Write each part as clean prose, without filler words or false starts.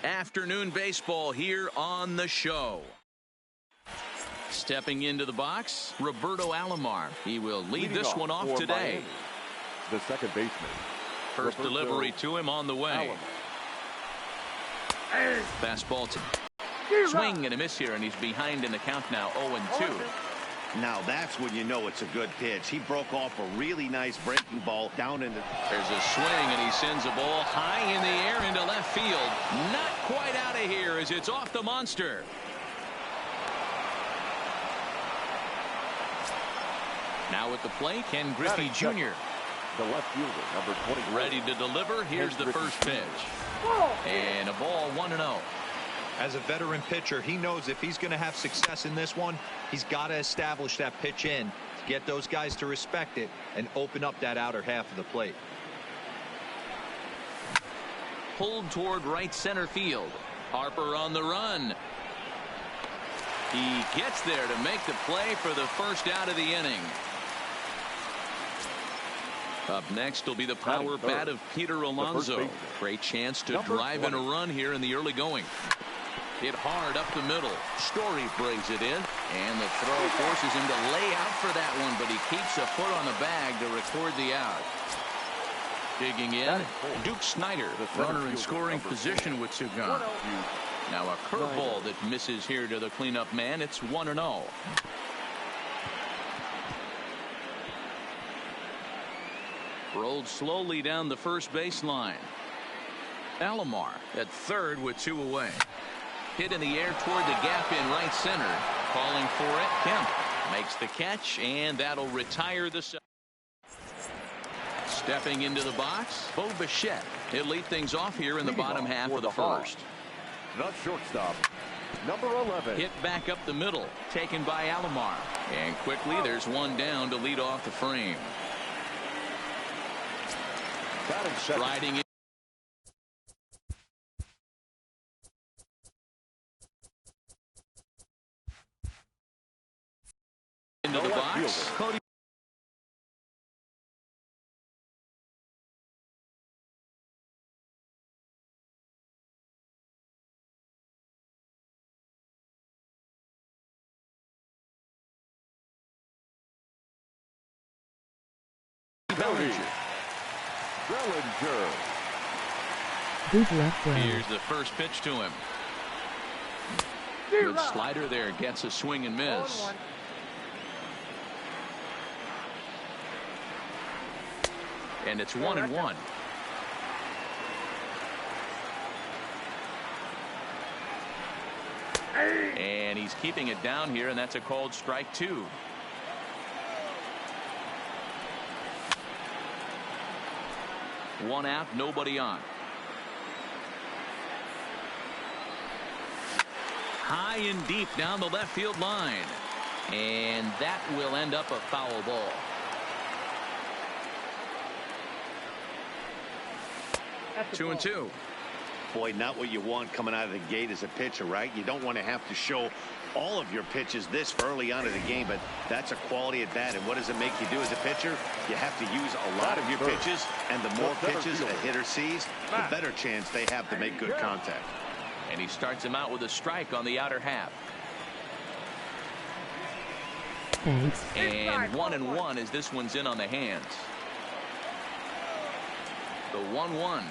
Afternoon baseball here on the show. Stepping into the box, Roberto Alomar. He will lead this one off today. Miami, the second baseman. First delivery to him on the way. Fastball to swing and a miss here, and he's behind in the count now, 0-2. Now that's when you know it's a good pitch. He broke off a really nice breaking ball down into. There's a swing, and he sends a ball high in the air into left field. Not quite out of here as it's off the monster. Now at the plate, Ken Griffey Jr. The left fielder, number 20. Ready to deliver. Here's the first pitch. And a ball 1-0. As a veteran pitcher, he knows if he's going to have success in this one, he's got to establish that pitch in to get those guys to respect it and open up that outer half of the plate. Pulled toward right center field. Harper on the run. He gets there to make the play for the first out of the inning. Up next will be the power bat of Peter Alonso. Great chance to drive in a run here in the early going. Hit hard up the middle. Story brings it in, and the throw forces him to lay out for that one, but he keeps a foot on the bag to record the out. Digging in, Duke Snyder, runner in scoring position with two gone. Now a curveball that misses here to the cleanup man. It's 1-0. Rolled slowly down the first baseline. Alomar at third with two away. Hit in the air toward the gap in right center. Calling for it, Kemp makes the catch, and that'll retire the set. Stepping into the box, Bo Bichette. He'll lead things off here in the bottom half of the first. The shortstop, number 11. Hit back up the middle, taken by Alomar. And quickly there's one down to lead off the frame. Riding in. Into the box. Cody. Bellinger. Here's the first pitch to him. Good slider there, gets a swing and miss. And it's 1-1. And he's keeping it down here, and that's a called strike two. One out, nobody on. High and deep down the left field line. And that will end up a foul ball. That's 2-2. Boy, not what you want coming out of the gate as a pitcher, right? You don't want to have to show all of your pitches this early on in the game, but that's a quality at bat. And what does it make you do as a pitcher? You have to use a lot of your pitches, and the more pitches a hitter sees, the better chance they have to make good contact. And he starts him out with a strike on the outer half. Thanks. And 1-1 as this one's in on the hands. The 1-1.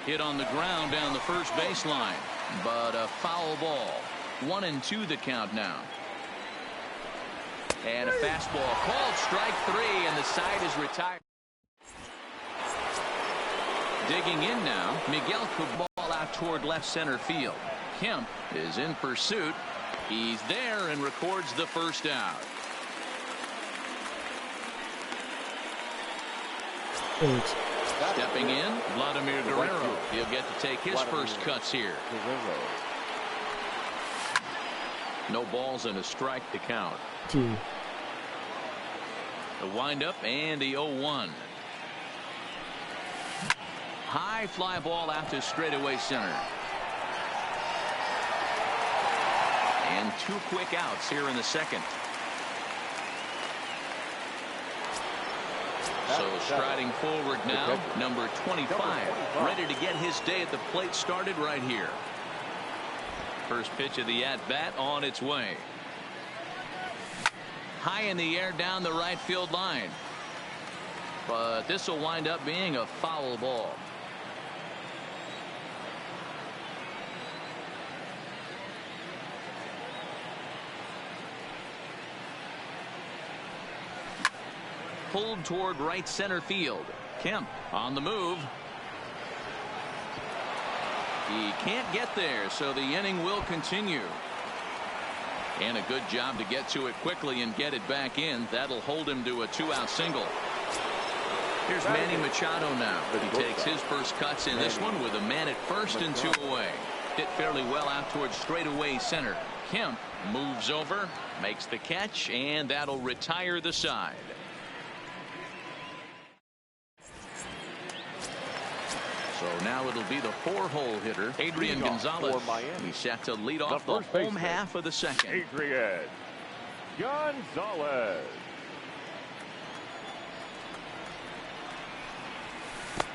Hit on the ground down the first baseline, but a foul ball. 1-2 the count now. And a fastball called strike three, and the side is retired. Digging in now, Miguel Cabal out toward left center field. Kemp is in pursuit. He's there and records the first out. Stepping in, Vladimir Guerrero. He'll get to take his first cuts here. No balls and a strike to count. 2. The windup and the 0-1. High fly ball out to straightaway center. And 2 quick outs here in the second. So striding forward now, number 25, ready to get his day at the plate started right here. First pitch of the at-bat on its way. High in the air down the right field line. But this will wind up being a foul ball. Pulled toward right center field. Kemp on the move. He can't get there, so the inning will continue. And a good job to get to it quickly and get it back in. That'll hold him to a 2-out single. Here's Manny Machado now. He takes his first cuts in this one with a man at first and 2 away. Hit fairly well out towards straightaway center. Kemp moves over, makes the catch, and that'll retire the side. So now it'll be the 4-hole hitter, Adrian Gonzalez. He's set to lead off the home half of the second. Adrian Gonzalez.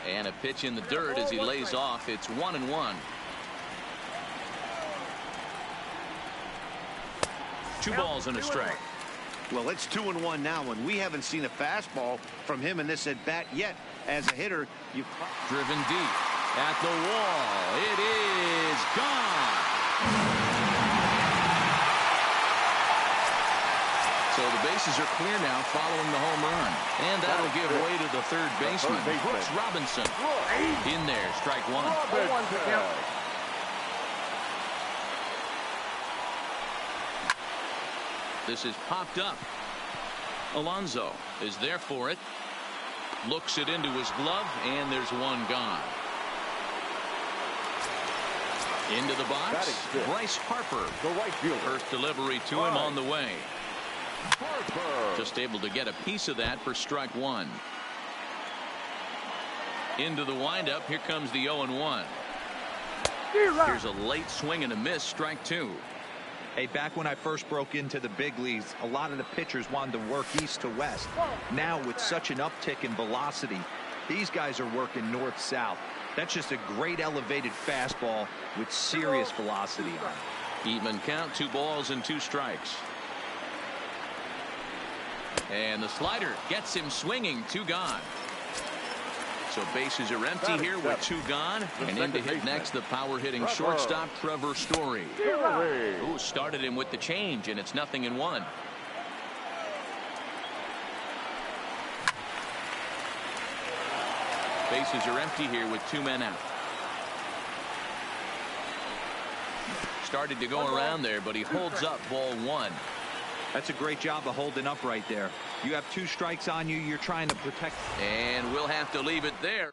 And a pitch in the dirt as he lays off. It's 1-1. 2 balls and a strike. Well, it's 2-1 now, and we haven't seen a fastball from him in this at bat yet. As a hitter, you've driven deep at the wall. It is gone. So the bases are clear now following the home run, and that'll give way to the third baseman, Brooks Robinson. In there, strike one. This is popped up. Alonso is there for it. Looks it into his glove, and there's one gone. Into the box, Bryce Harper. The right fielder. First delivery to him on the way. Harper. Just able to get a piece of that for strike one. Into the windup. Here comes the 0-1. Here's a late swing and a miss. Strike two. Hey, back when I first broke into the big leagues, a lot of the pitchers wanted to work east to west. Now, with such an uptick in velocity, these guys are working north-south. That's just a great elevated fastball with serious velocity on it. Even count, 2 balls and 2 strikes. And the slider gets him swinging. 2 gone. So bases are empty here with 2 gone. And in to hit next, the power-hitting shortstop, Trevor Story. Who started him with the change, and it's 0-1. Bases are empty here with 2 men out. Started to go around there, but he holds up ball 1. That's a great job of holding up right there. You have 2 strikes on you. You're trying to protect. And we'll have to leave it there.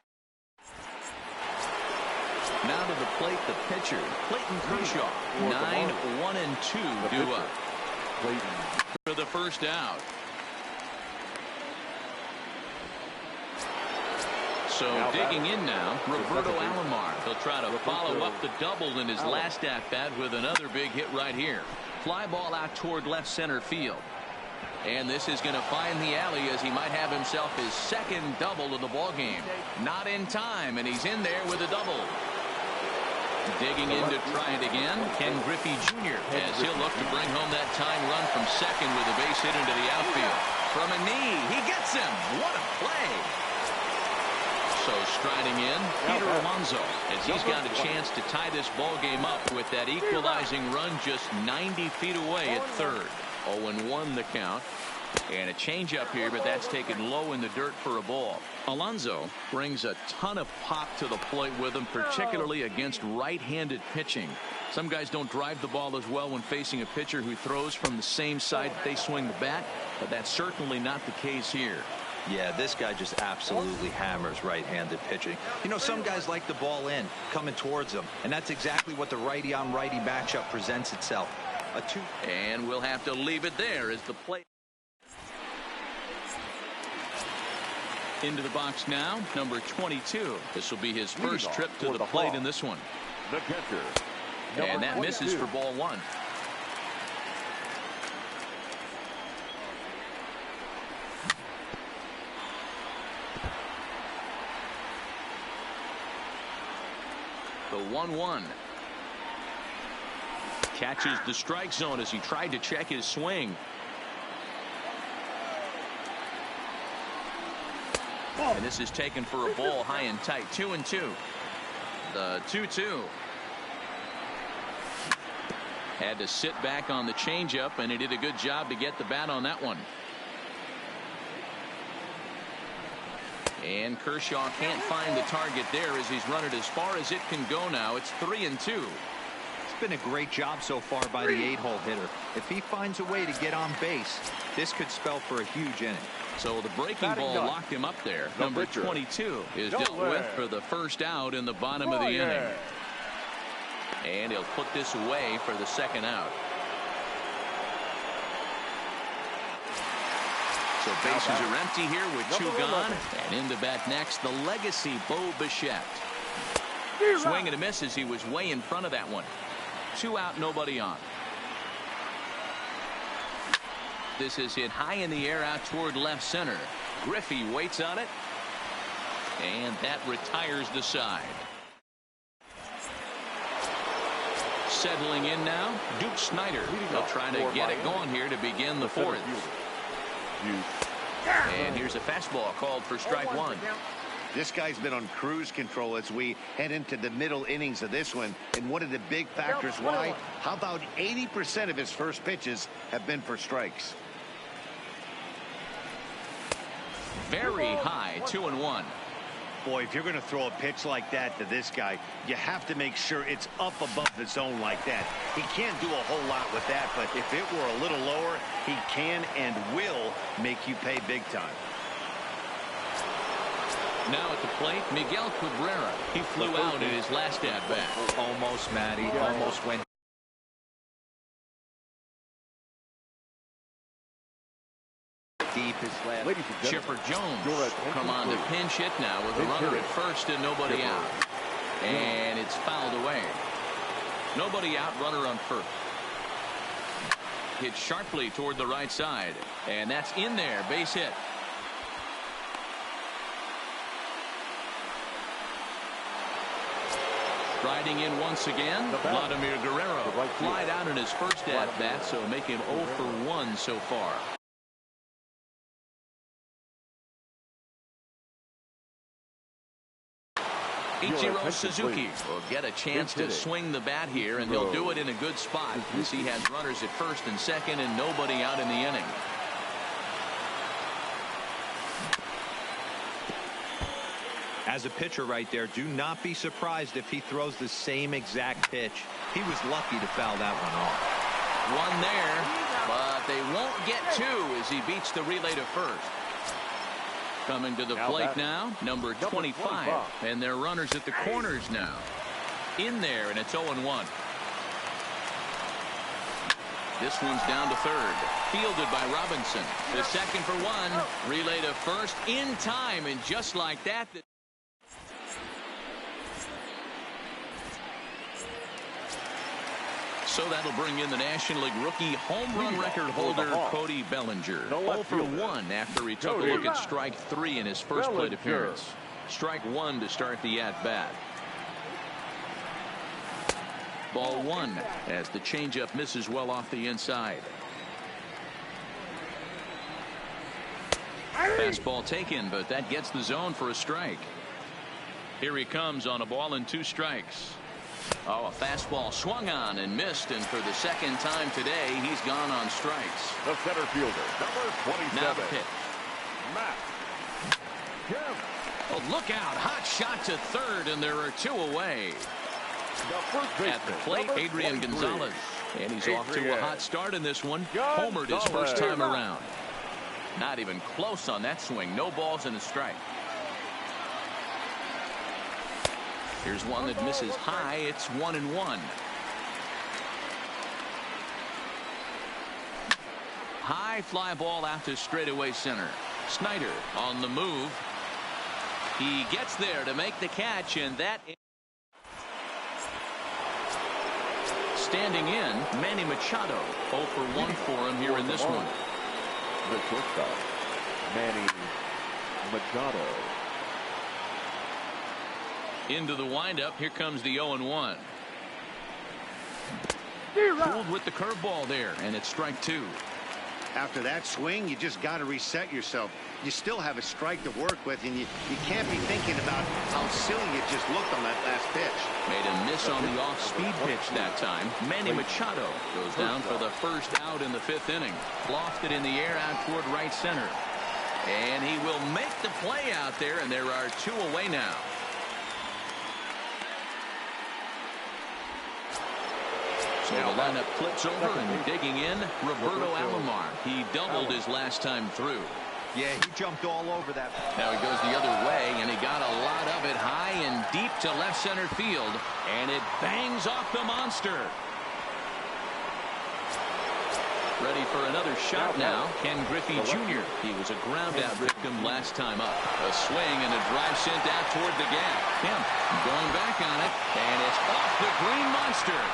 Now to the plate, the pitcher, Clayton Kershaw. 9-1-2 due up. For the first out. So digging in now, Roberto Alomar. He'll try to follow up the double in his last at-bat with another big hit right here. Fly ball out toward left center field. And this is going to find the alley as he might have himself his second double of the ball game. Not in time, and he's in there with a double. Digging in to try it again, Ken Griffey Jr. as he'll look to bring home that tying run from second with a base hit into the outfield. From a knee, he gets him. What a play. So striding in, Peter Alonso, as he's got a chance to tie this ball game up with that equalizing run just 90 feet away at third. 0-1 the count. And a changeup here, but that's taken low in the dirt for a ball. Alonso brings a ton of pop to the plate with him, particularly against right-handed pitching. Some guys don't drive the ball as well when facing a pitcher who throws from the same side that they swing the bat, but that's certainly not the case here. Yeah, this guy just absolutely hammers right-handed pitching. You know, some guys like the ball in, coming towards them, and that's exactly what the righty-on-righty matchup presents itself. And we'll have to leave it there as the play. Into the box now, number 22. This will be his first trip to the plate in this one. The catcher. And that misses for ball 1. The 1-1. Catches the strike zone as he tried to check his swing. And this is taken for a ball high and tight. 2-2. The 2-2. Had to sit back on the changeup, and he did a good job to get the bat on that one. And Kershaw can't find the target there as he's run it as far as it can go now. It's 3-2. It's been a great job so far by the 8-hole hitter. If he finds a way to get on base, this could spell for a huge inning. So the breaking ball locked him up there. Number 22 is dealt with for the first out in the bottom of the inning. And he'll put this away for the second out. So bases are empty here with 2 gone. And in the bat next, the legacy Bo Bichette. Swing and a miss as he was way in front of that one. 2 out, nobody on. This is hit high in the air out toward left center. Griffey waits on it. And that retires the side. Settling in now, Duke Snider. They'll try to get it going here to begin the 4th. And here's a fastball called for strike 1. This guy's been on cruise control as we head into the middle innings of this one. And one of the big factors why, how about 80% of his first pitches have been for strikes? Very high, 2-1. Boy, if you're going to throw a pitch like that to this guy, you have to make sure it's up above the zone like that. He can't do a whole lot with that, but if it were a little lower, he can and will make you pay big time. Now at the plate, Miguel Cabrera. He flew out in his last at-bat. Almost, Matty. Almost went. Deep his left. Chipper Jones come on to pinch hit now with a runner at first and nobody out. And it's fouled away. Nobody out, runner on first. Hit sharply toward the right side. And that's in there, base hit. Riding in once again, Vladimir Guerrero. Flied out in his first at-bat, so make him 0 for 1 so far. Ichiro Suzuki will get a chance to swing the bat here, and he'll do it in a good spot as he has runners at first and second and nobody out in the inning. As a pitcher right there, do not be surprised if he throws the same exact pitch. He was lucky to foul that one off. One there, but they won't get 2 as he beats the relay to first. Coming to the plate now, number 25. And they're runners at the corners now. In there, and it's 0-1. This one's down to third. Fielded by Robinson. The second for 1. Relay to first in time, and just like that. So that'll bring in the National League rookie home run record holder Cody Bellinger. 0 for 1 after he took a look at strike 3 in his first plate appearance. Strike 1 to start the at-bat. Ball 1 as the changeup misses well off the inside. Fastball taken, but that gets the zone for a strike. Here he comes on a ball and 2 strikes. Oh, a fastball swung on and missed, and for the second time today, he's gone on strikes. The center fielder, number 27. Now the pitch. Matt. Oh, look out. Hot shot to third, and there are 2 away. At the plate, Adrian Gonzalez. And he's off to a hot start in this one. Homered his first time around. Not even close on that swing. No balls and a strike. Here's one that misses high. It's 1-1. High fly ball out to straightaway center. Snider on the move. He gets there to make the catch, and that standing in, Manny Machado. 0 for 1 for him here in this one. The shortstop, Manny Machado. Into the windup. Here comes the 0-1. Pulled with the curveball there, and it's strike two. After that swing, you just got to reset yourself. You still have a strike to work with, and you can't be thinking about how silly it just looked on that last pitch. Made a miss on the off-speed pitch that time. Manny Machado goes down for the first out in the fifth inning. Lofted in the air out toward right center. And he will make the play out there, and there are two away now. So the lineup flips over, and digging in, Roberto Alomar. He doubled his last time through. Yeah, he jumped all over that. Now he goes the other way, and he got a lot of it high and deep to left center field, and it bangs off the monster. Ready for another shot now, Ken Griffey Jr. He was a ground-out victim last time up. A swing and a drive sent out toward the gap. Kemp going back on it, and it's off the green monster.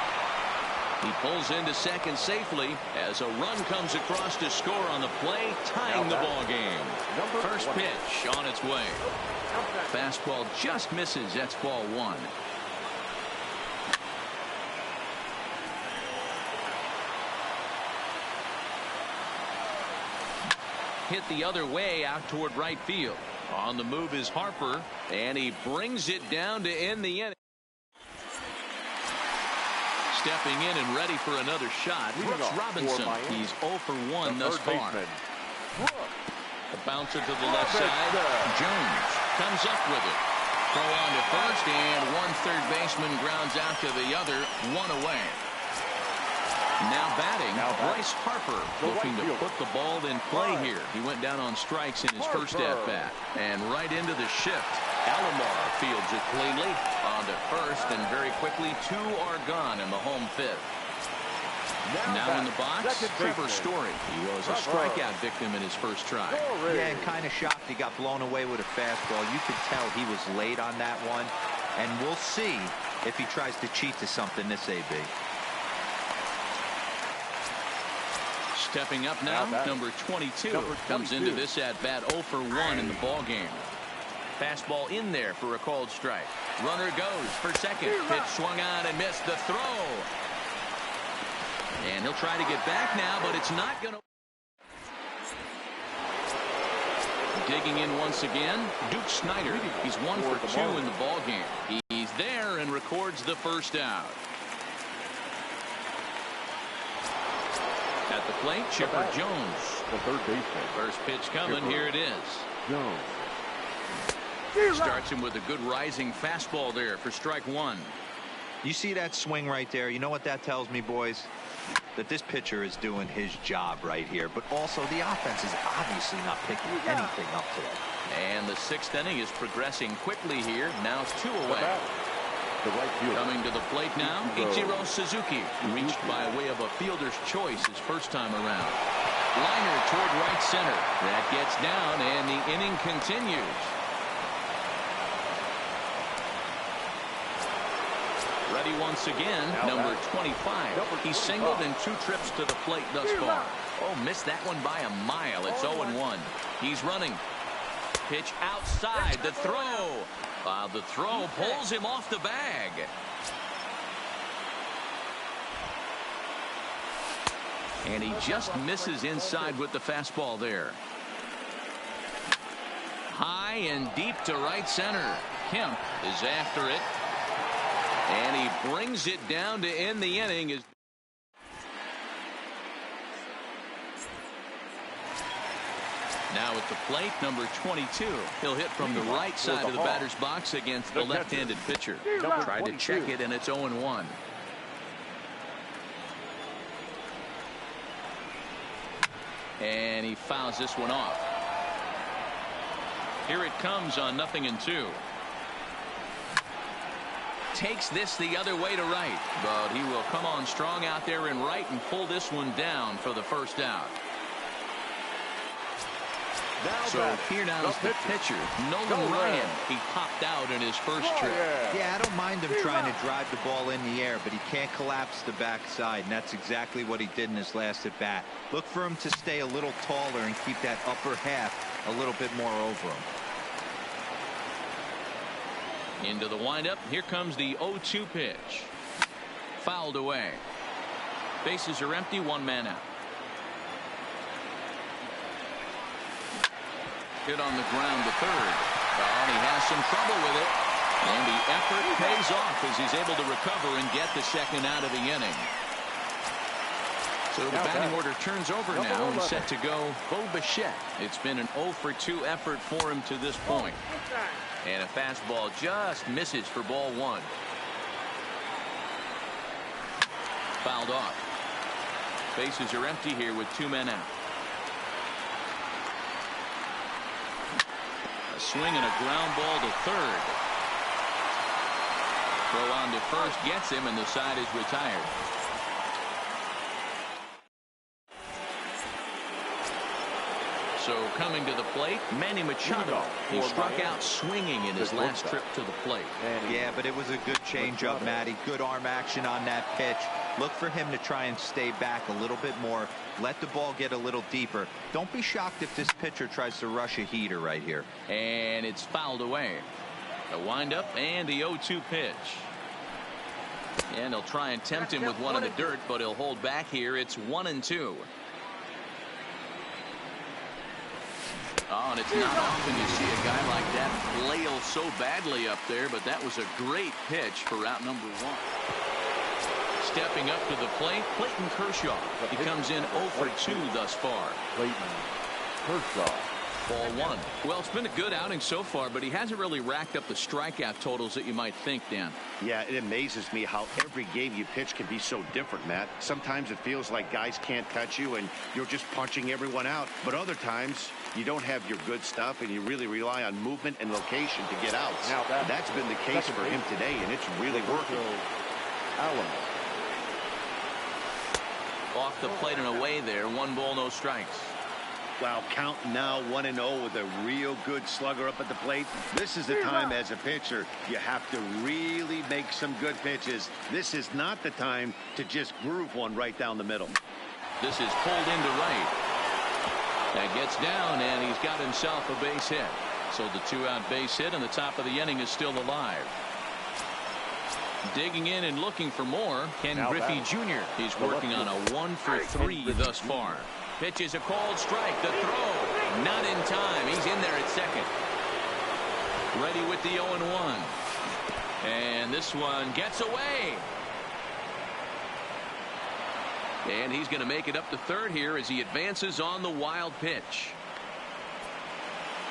He pulls into second safely as a run comes across to score on the play, tying the ball game. First pitch on its way. Fastball just misses. That's ball one. Hit the other way out toward right field. On the move is Harper, and he brings it down to end the inning. Stepping in and ready for another shot, Brooks Robinson. He's 0 for 1 thus far. The bouncer to the left side. Jones comes up with it. Throw on to first, and one third baseman grounds out to the other, one away. Now batting, Bryce Harper, looking to put the ball in play here. He went down on strikes in his first at-bat. And right into the shift. Alomar fields it cleanly. On to first, and very quickly, two are gone in the home fifth. Now in the box, Trevor Story. He was a strikeout victim in his first try. Yeah, and kind of shocked he got blown away with a fastball. You could tell he was late on that one. And we'll see if he tries to cheat to something this AB. Stepping up now, number 22 comes into this at-bat 0 for 1 in the ball game. Fastball in there for a called strike. Runner goes for second. Pitch swung on and missed the throw. And he'll try to get back now, but it's not going to. Digging in once again, Duke Snider. He's 1 for 2 in the ball game. He's there and records the first out. At the plate, Chipper Jones. The third baseman. First pitch coming. Chipper Here it is. Jones. Starts him with a good rising fastball there for strike one. You see that swing right there? You know what that tells me, boys? That this pitcher is doing his job right here. But also the offense is obviously not picking anything up today. And the sixth inning is progressing quickly here. Now it's two away. The right fielder. Coming to the plate now, Ichiro Suzuki. Reached by way of a fielder's choice his first time around. Liner toward right center. That gets down, and the inning continues. Ready once again, number 25. He singled in 2 trips to the plate thus far. Oh, missed that one by a mile. It's 0-1. He's running. Pitch outside. The throw. The throw pulls him off the bag. And he just misses inside with the fastball there. High and deep to right center. Kemp is after it. And he brings it down to end the inning. Now at the plate, number 22. He'll hit from the right side of the batter's box against the left-handed pitcher. Tried to check it, and it's 0-1. And he fouls this one off. Here it comes on 0-2. Takes this the other way to right, but he will come on strong out there in right and pull this one down for the first out. So here now is the pitcher, Nolan Ryan. He popped out in his first trip. Yeah, I don't mind him trying to drive the ball in the air, but he can't collapse the backside, and that's exactly what he did in his last at bat. Look for him to stay a little taller and keep that upper half a little bit more over him. Into the windup. Here comes the 0-2 pitch. Fouled away. Bases are empty. One man out. Hit on the ground to third. Well, he has some trouble with it. And the effort pays off as he's able to recover and get the second out of the inning. So the batting order turns over now and set to go Bo Bichette. It's been an 0-for-2 effort for him to this point. And a fastball just misses for ball one. Fouled off. Bases are empty here with two men out. A swing and a ground ball to third. Throw on to first gets him, and the side is retired. So coming to the plate, Manny Machado. He struck out swinging in his last trip to the plate. Yeah, but it was a good changeup, Matty. Good arm action on that pitch. Look for him to try and stay back a little bit more. Let the ball get a little deeper. Don't be shocked if this pitcher tries to rush a heater right here. And it's fouled away. The windup and the 0-2 pitch. And they'll try and tempt him with one in the dirt, but he'll hold back here. It's 1-2. Oh, and it's not often you see a guy like that flail so badly up there, but that was a great pitch for out number one. Stepping up to the plate, Clayton Kershaw. He comes in 0-for-2 thus far. Clayton Kershaw. Ball one. Well, it's been a good outing so far, but he hasn't really racked up the strikeout totals that you might think, Dan. Yeah, it amazes me how every game you pitch can be so different, Matt. Sometimes it feels like guys can't touch you and you're just punching everyone out. But other times you don't have your good stuff and you really rely on movement and location to get outs. Now that's been the case for him today, and it's really working. Allen. Off the plate and away there. 1 ball, no strikes. Wow, count now 1-0 with a real good slugger up at the plate. This is the time as a pitcher you have to really make some good pitches. This is not the time to just groove one right down the middle. This is pulled into right. That gets down, and he's got himself a base hit. So the 2-out base hit, and the top of the inning is still alive. Digging in and looking for more, Ken Griffey Jr. He's working on a 1-for-3 thus far. Pitch is a called strike. The throw not in time. He's in there at second. Ready with the 0-1. And this one gets away. And he's going to make it up to third here as he advances on the wild pitch.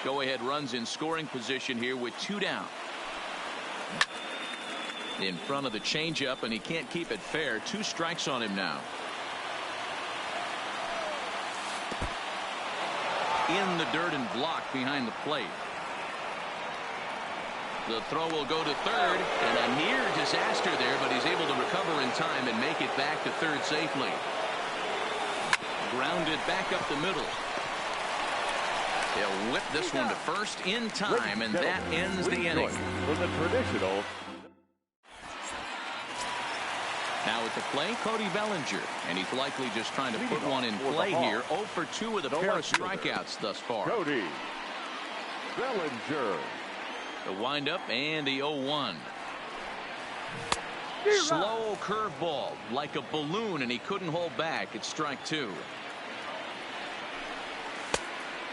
Go ahead runs in scoring position here with 2 down. In front of the changeup, and he can't keep it fair. 2 strikes on him now. In the dirt and blocked behind the plate. The throw will go to third, and a near disaster there, but he's able to recover in time and make it back to third safely. Grounded back up the middle. He'll whip this one to first in time, and that ends the inning. For the traditional. Now at the plate, Cody Bellinger, and he's likely just trying to put one in play here. 0-for-2 with a pair of strikeouts thus far. Cody Bellinger. The windup and the 0-1. Slow curveball like a balloon, and he couldn't hold back. It's strike 2.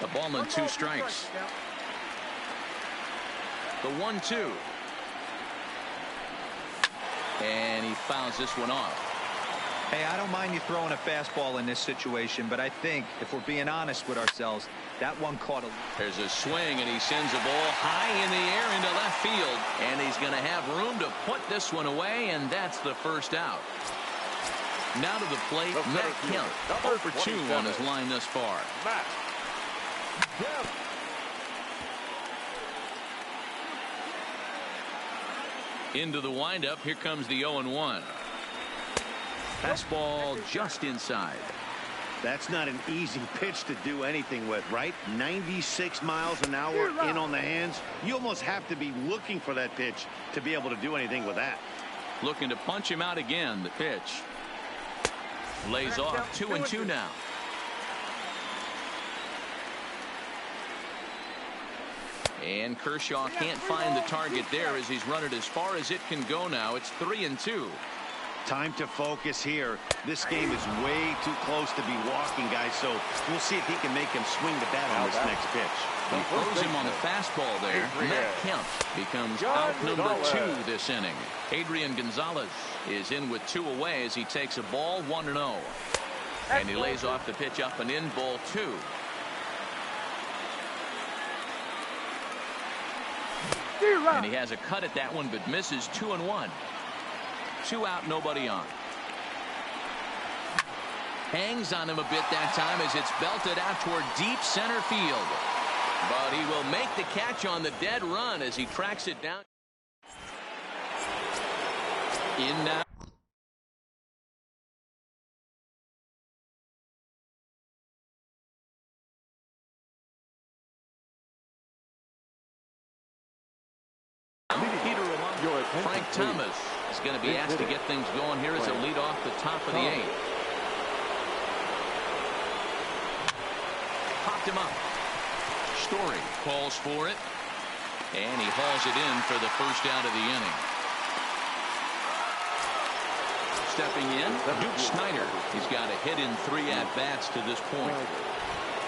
The ball and 2 strikes. The 1-2. And he fouls this one off. Hey, I don't mind you throwing a fastball in this situation, but I think if we're being honest with ourselves, that one caught a... There's a swing, and he sends a ball high in the air into left field. And he's going to have room to put this one away, and that's the first out. Now to the plate, Matt Kemp. 0-for-2 on his line thus far. Matt Kemp. Into the windup. Here comes the 0-1. Fastball just inside. That's not an easy pitch to do anything with, right? 96 miles an hour in on the hands. You almost have to be looking for that pitch to be able to do anything with that. Looking to punch him out again. The pitch lays off. 2-2 now. And Kershaw can't find the target there as he's run it as far as it can go now. It's 3-2. Time to focus here. This game is way too close to be walking, guys, so we'll see if he can make him swing the bat on this next pitch. He throws him on the fastball there. Matt Kemp becomes out number 2 this inning. Adrian Gonzalez is in with 2 away as he takes a ball 1-0. And he lays off the pitch up and in, ball 2. And he has a cut at that one, but misses 2-1. 2 out, nobody on. Hangs on him a bit that time as it's belted out toward deep center field. But he will make the catch on the dead run as he tracks it down. In now. Frank Thomas is going to be asked to get things going here as a lead off the top of the 8th. Popped him up. Story calls for it, and he hauls it in for the first out of the inning. Stepping in, Duke Snider. He's got a hit in 3 at-bats to this point.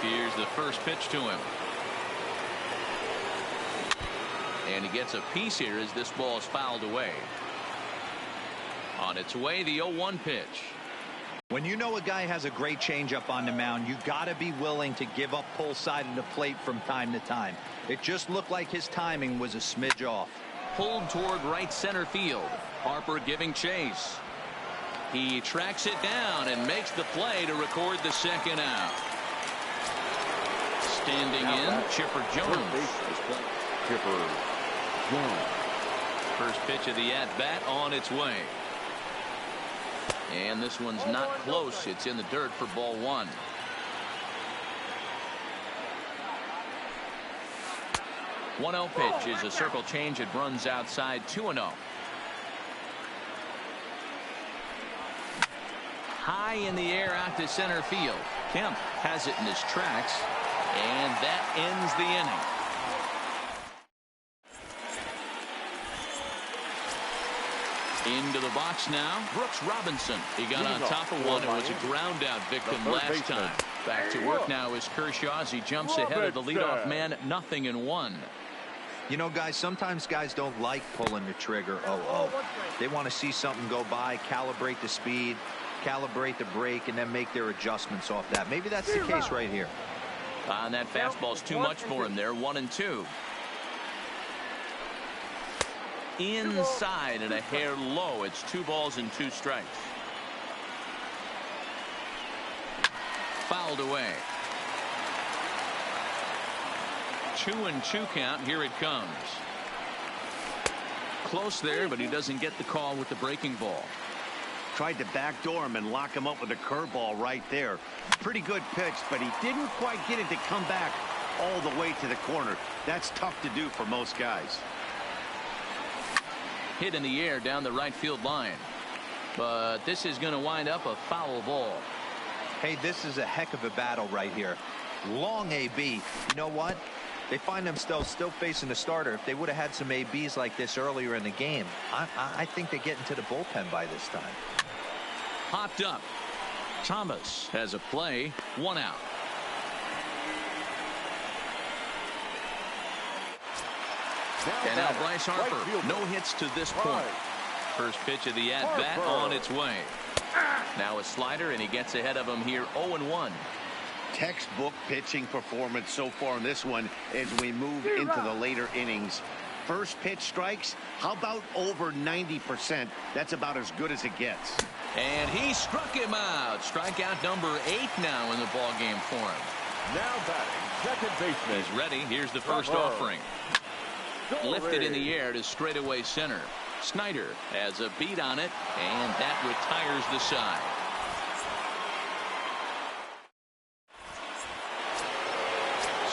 Here's the first pitch to him. And he gets a piece here as this ball is fouled away. On its way, the 0-1 pitch. When you know a guy has a great changeup on the mound, you got to be willing to give up pull side of the plate from time to time. It just looked like his timing was a smidge off. Pulled toward right center field. Harper giving chase. He tracks it down and makes the play to record the second out. Standing in, Chipper Jones. Chipper Jones. First pitch of the at-bat on its way. And this one's not close. It's in the dirt for ball 1. One 0 pitch is a circle change. It runs outside 2-0. High in the air out to center field. Kemp has it in his tracks, and that ends the inning. Into the box now, Brooks Robinson. He got on top of one. It was a ground out victim last time. Back to work now is Kershaw as he jumps ahead of the leadoff man, 0-1. You know, guys, sometimes guys don't like pulling the trigger. They want to see something go by, calibrate the speed, calibrate the brake, and then make their adjustments off that. Maybe that's the case right here. And that fastball's too much for him there. 1-2. Inside and a hair low. It's 2 balls and 2 strikes. Fouled away. 2-2 count. Here it comes. Close there, but he doesn't get the call with the breaking ball. Tried to backdoor him and lock him up with a curveball right there. Pretty good pitch, but he didn't quite get it to come back all the way to the corner. That's tough to do for most guys. Hit in the air down the right field line. But this is going to wind up a foul ball. Hey, this is a heck of a battle right here. Long AB. You know what? They find themselves still facing the starter. If they would have had some ABs like this earlier in the game, I think they get into the bullpen by this time. Popped up. Thomas has a play. 1 out. And now Bryce Harper, no hits to this point. First pitch of the at-bat on its way. Now a slider, and he gets ahead of him here, 0-1. Textbook pitching performance so far in this one as we move into the later innings. First pitch strikes, how about over 90%? That's about as good as it gets. And he struck him out. Strikeout number 8 now in the ballgame for him. Now batting, second baseman. He's ready. Here's the first offering. Lifted in the air to straightaway center. Snider has a beat on it, and that retires the side.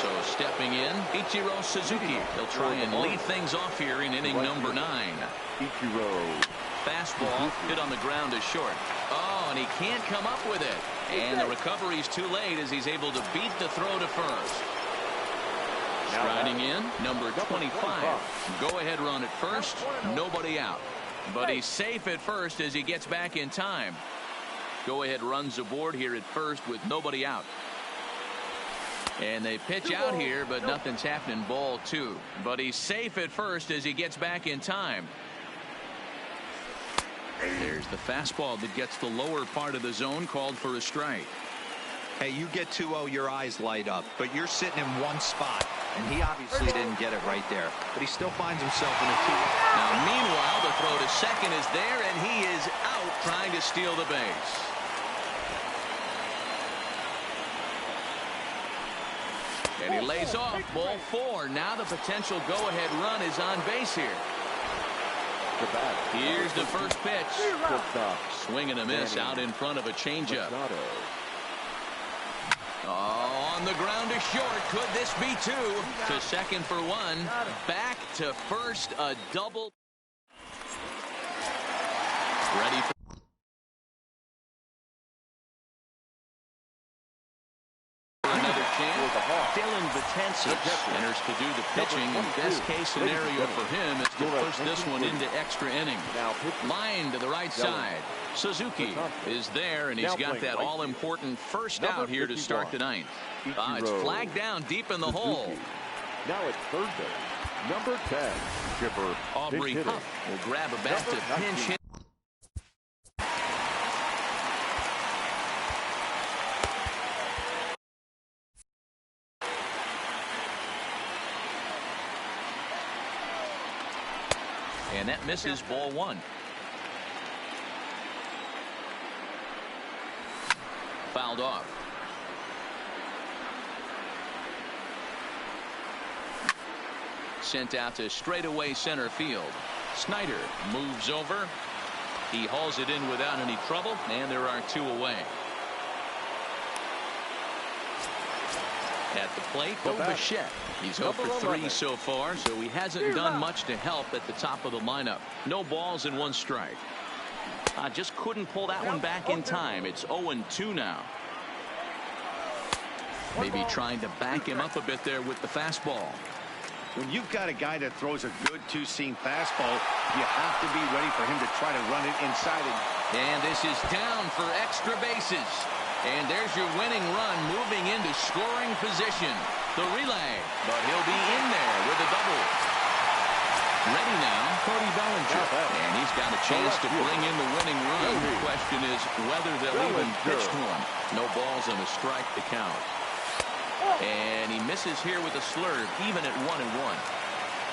So stepping in, Ichiro Suzuki. He'll try and lead things off here in inning number 9. Ichiro. Fastball hit on the ground is short. Oh, and he can't come up with it. And the recovery's too late as he's able to beat the throw to first. Striding in, number 25. Go-ahead run at first, nobody out. But he's safe at first as he gets back in time. Go-ahead runs aboard here at first with nobody out. And they pitch out here, but nothing's happening. Ball 2. But he's safe at first as he gets back in time. There's the fastball that gets the lower part of the zone, called for a strike. Hey, you get 2-0, your eyes light up, but you're sitting in one spot, and he obviously didn't get it right there, but he still finds himself in a 2-0. Now, meanwhile, the throw to second is there, and he is out trying to steal the base. And he lays off. Ball 4. Now the potential go-ahead run is on base here. Here's the first pitch. Swing and a miss out in front of a changeup. Oh, on the ground to short. Could this be 2? To second for 1. Back to first. A double. Ready for another chance. Dylan Betances enters to do the pitching, and best case scenario for him is to push this one into extra innings. Line to the right side. Suzuki is there, and he's got that all-important first out here to start the ninth. It's flagged down deep in the hole. Now it's third base. Number 10, Chipper. Aubrey Huff will grab a bat to pinch hit. And that misses. Ball 1. Fouled off. Sent out to straightaway center field. Snyder moves over. He hauls it in without any trouble, and there are 2 away. At the plate, Bo Bichette. He's 0 for 3 so far, so he hasn't done much to help at the top of the lineup. No balls and 1 strike. Just couldn't pull that one back in time. It's 0-2 now. Maybe trying to back him up a bit there with the fastball. When you've got a guy that throws a good two-seam fastball, you have to be ready for him to try to run it inside it. And this is down for extra bases. And there's your winning run, moving into scoring position. The relay, but he'll be in there with a double. Ready now, Cody Bellinger. And he's got a chance to bring in the winning run. The question is whether they'll even pitch to him. No balls and a strike to count. And he misses here with a slurve, even at 1-1.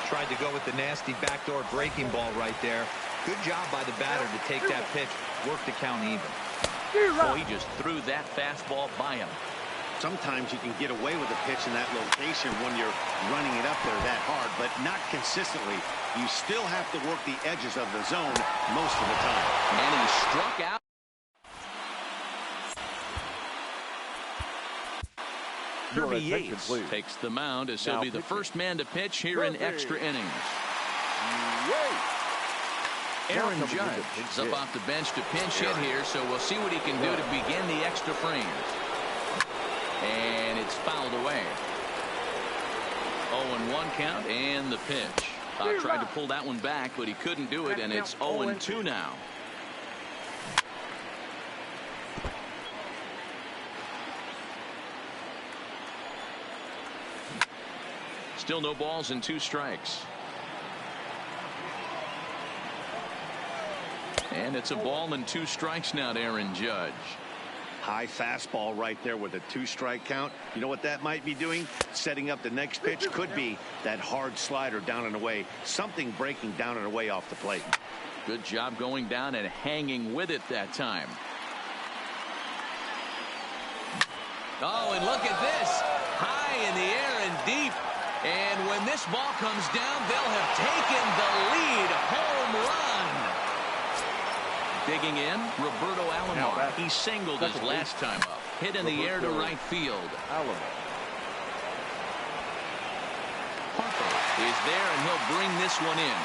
Tried to go with the nasty backdoor breaking ball right there. Good job by the batter to take that pitch, work the count even. Oh, he just threw that fastball by him. Sometimes you can get away with a pitch in that location when you're running it up there that hard, but not consistently. You still have to work the edges of the zone most of the time. And he struck out. Kirby Yates takes the mound as he'll be the first man to pitch here in extra innings. Aaron Judge is up off the bench to pinch hit here, so we'll see what he can do to begin the extra frames. And it's fouled away. 0-1 count and the pitch. Tried to pull that one back, but he couldn't do it, and it's 0-2 now. Still no balls and 2 strikes. And it's a ball and 2 strikes now to Aaron Judge. High fastball right there with a 2-strike count. You know what that might be doing? Setting up the next pitch. Could be that hard slider down and away. Something breaking down and away off the plate. Good job going down and hanging with it that time. Oh, and look at this. High in the air and deep. And when this ball comes down, they'll have taken the lead. Home run. Digging in, Roberto Alomar. He singled his last time up. Hit in the air to right field. Harper is there, and he'll bring this one in.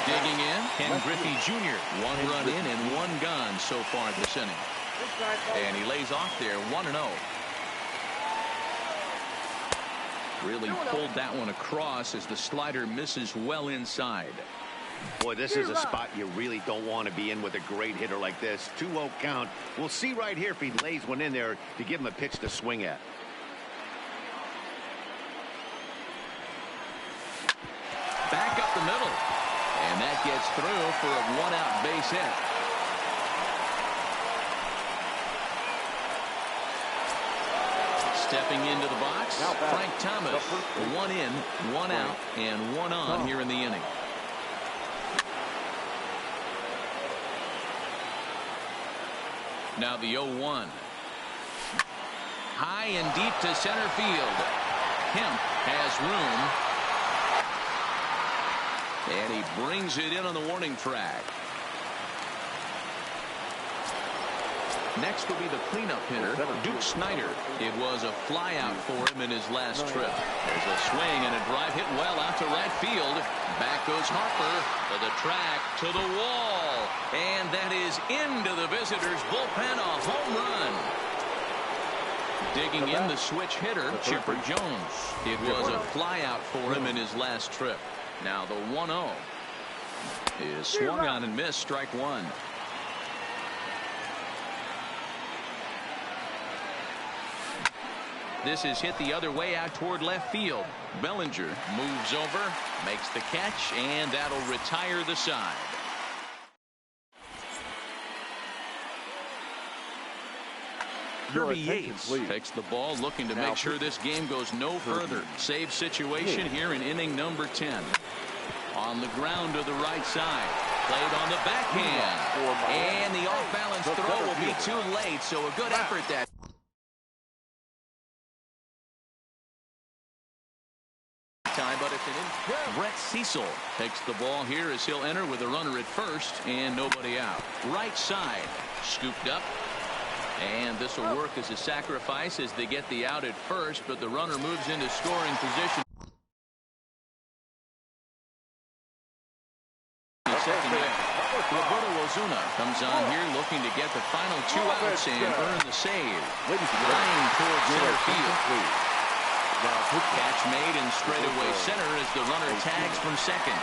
Digging in, Ken Griffey Jr. 1 run in and 1 gone so far this inning. And he lays off there, 1-0. Really pulled that one across as the slider misses well inside. Boy, this is a spot you really don't want to be in with a great hitter like this. 2-0 count. We'll see right here if he lays one in there to give him a pitch to swing at. Back up the middle. And that gets through for a 1-out base hit. Stepping into the box, Frank Thomas. 1 in, 1 out, and 1 on here in the inning. Now the 0-1. High and deep to center field. Kemp has room. And he brings it in on the warning track. Next will be the cleanup hitter, Duke Snider. It was a fly out for him in his last trip. There's a swing and a drive hit well out to right field. Back goes Harper to the track, to the wall. And that is into the visitors' bullpen, a home run. Digging in the switch hitter, Chipper Jones. It was a fly out for him in his last trip. Now the 1-0 is swung on and missed, strike one. This is hit the other way out toward left field. Bellinger moves over, makes the catch, and that'll retire the side. Kirby Yates takes the ball, looking to make sure this game goes no further. Save situation here in inning number 10. On the ground to the right side. Played on the backhand. And the off-balance throw will be too late, so a good effort that time, but it's an in. Brett Cecil takes the ball here as he'll enter with a runner at first and nobody out. Right side, scooped up. And this will work as a sacrifice as they get the out at first, but the runner moves into scoring position. Second there. Roberto Ozuna comes on here looking to get the final 2 outs and earn the save. Line towards center field. Catch made in straightaway center as the runner tags from second.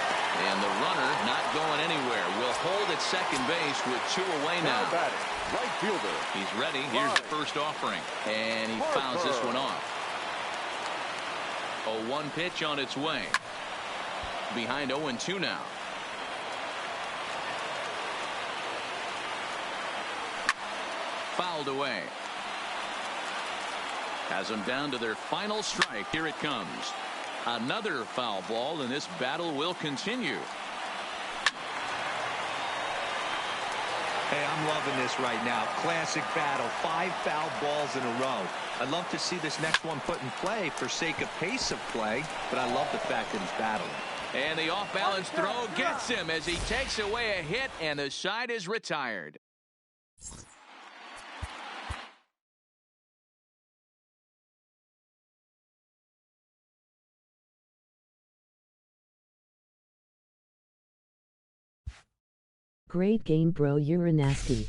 And the runner not going anywhere. Will hold at second base with 2 away now. Right fielder. He's ready. Here's the first offering. And he fouls this one off. A 1 pitch on its way. Behind 0-2 now. Fouled away. Has them down to their final strike. Here it comes. Another foul ball, and this battle will continue. Hey, I'm loving this right now. Classic battle. 5 foul balls in a row. I'd love to see this next one put in play for sake of pace of play, but I love the fact that he's battling. And the off-balance throw gets him as he takes away a hit, and the side is retired. Great game, bro. You're nasty.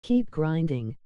Keep grinding.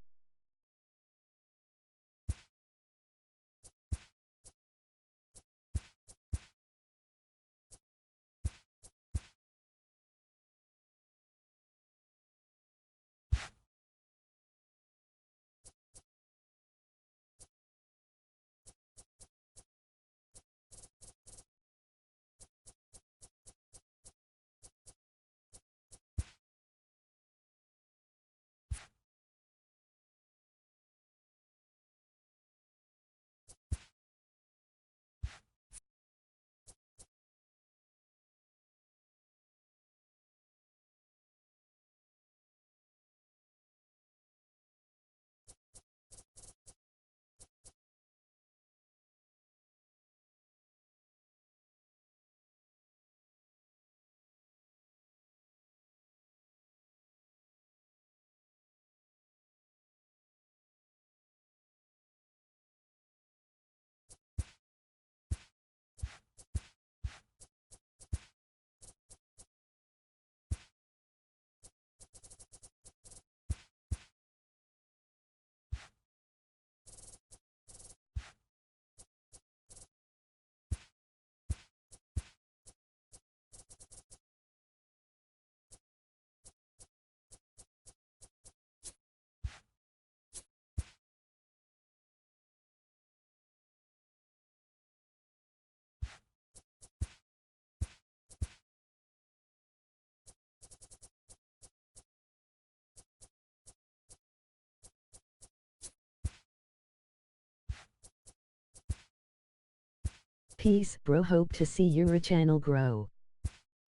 Peace, bro. Hope to see your channel grow.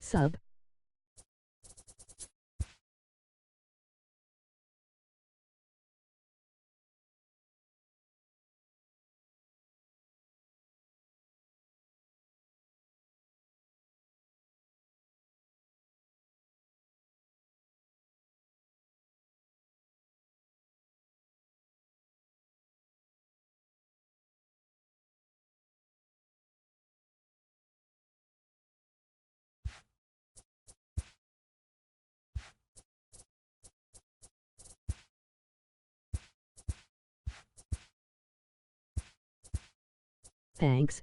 Sub. Thanks.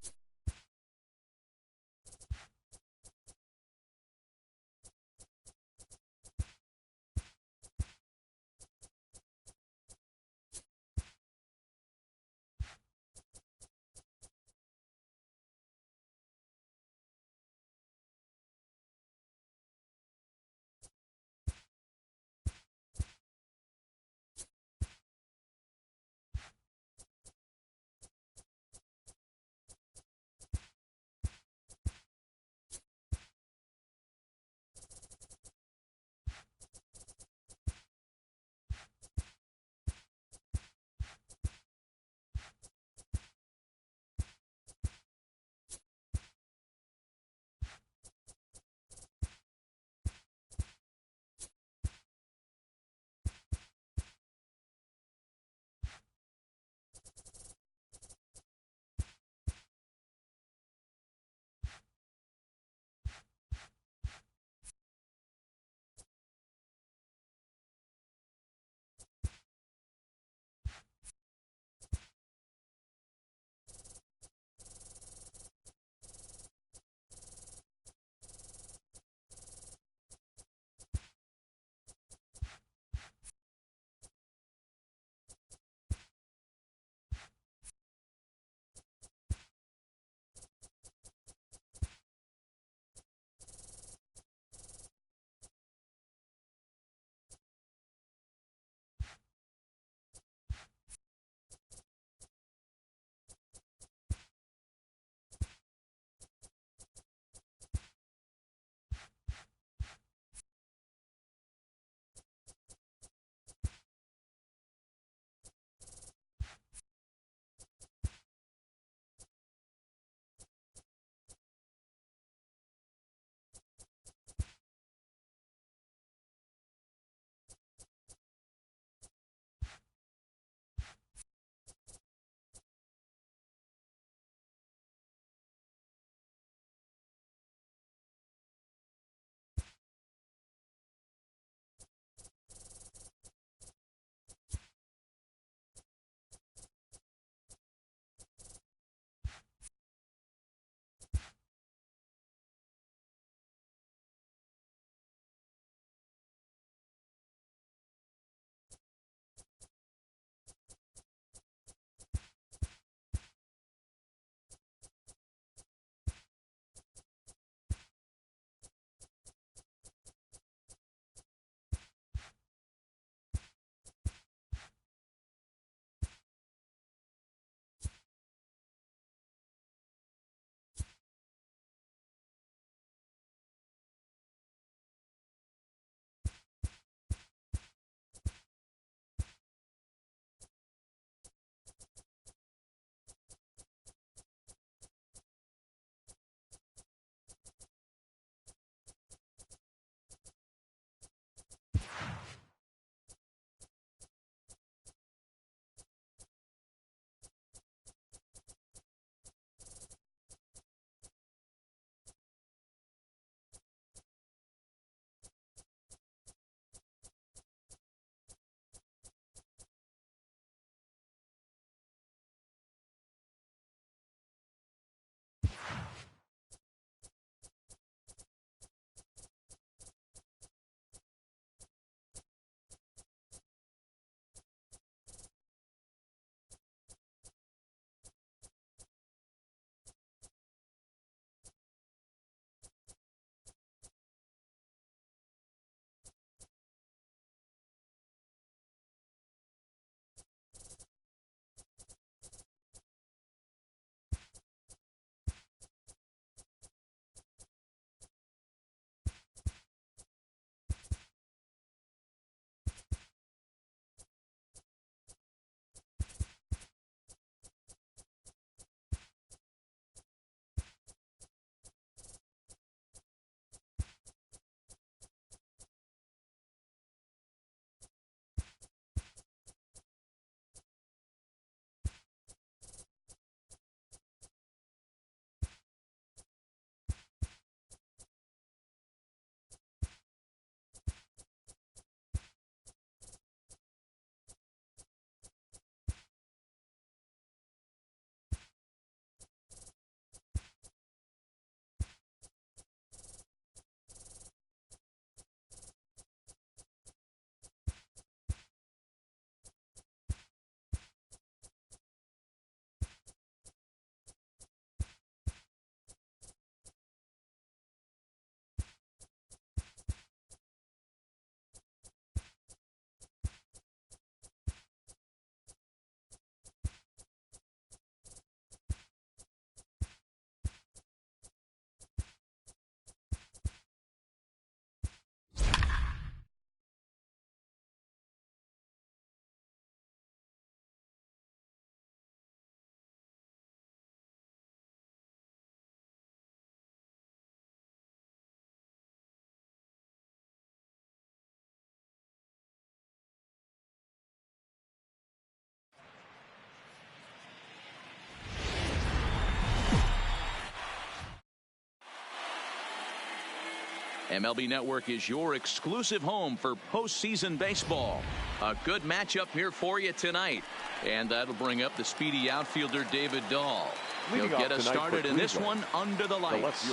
MLB Network is your exclusive home for postseason baseball. A good matchup here for you tonight. And that'll bring up the speedy outfielder David Dahl. He'll get us started in this one under the lights.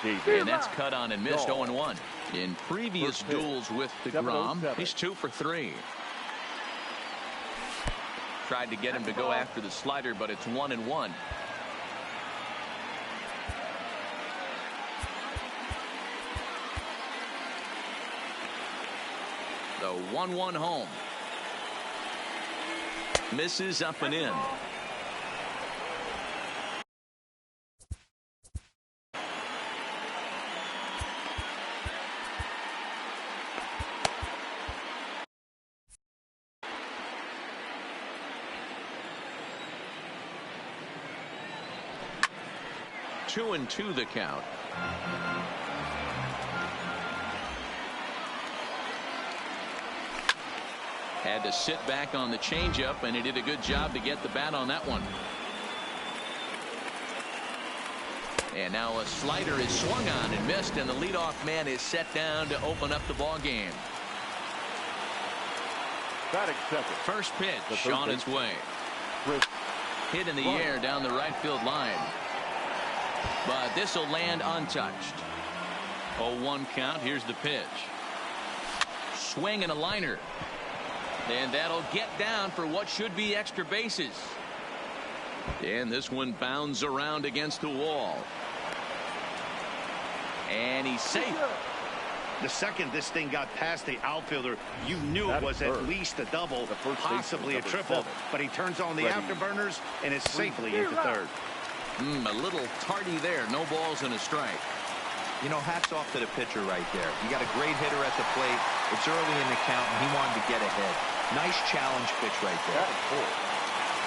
And that's cut on and missed 0-1. In previous duels with DeGrom, he's 2 for 3. Tried to get him to go after the slider, but it's 1-1. The 1-1 home. Misses up and in. Two and two the count. Had to sit back on the changeup, and he did a good job to get the bat on that one. And now a slider is swung on and missed, and the leadoff man is set down to open up the ball game. First pitch on its way. Hit in the air down the right field line. But this will land untouched. 0-1 count. Here's the pitch. Swing and a liner. And that'll get down for what should be extra bases. And this one bounds around against the wall. And he's safe. The second this thing got past the outfielder, you knew it was at least a double, possibly a triple. But he turns on the afterburners and is safely into third. A little tardy there. No balls and a strike. You know, hats off to the pitcher right there. You got a great hitter at the plate. It's early in the count, and he wanted to get ahead. Nice challenge pitch right there.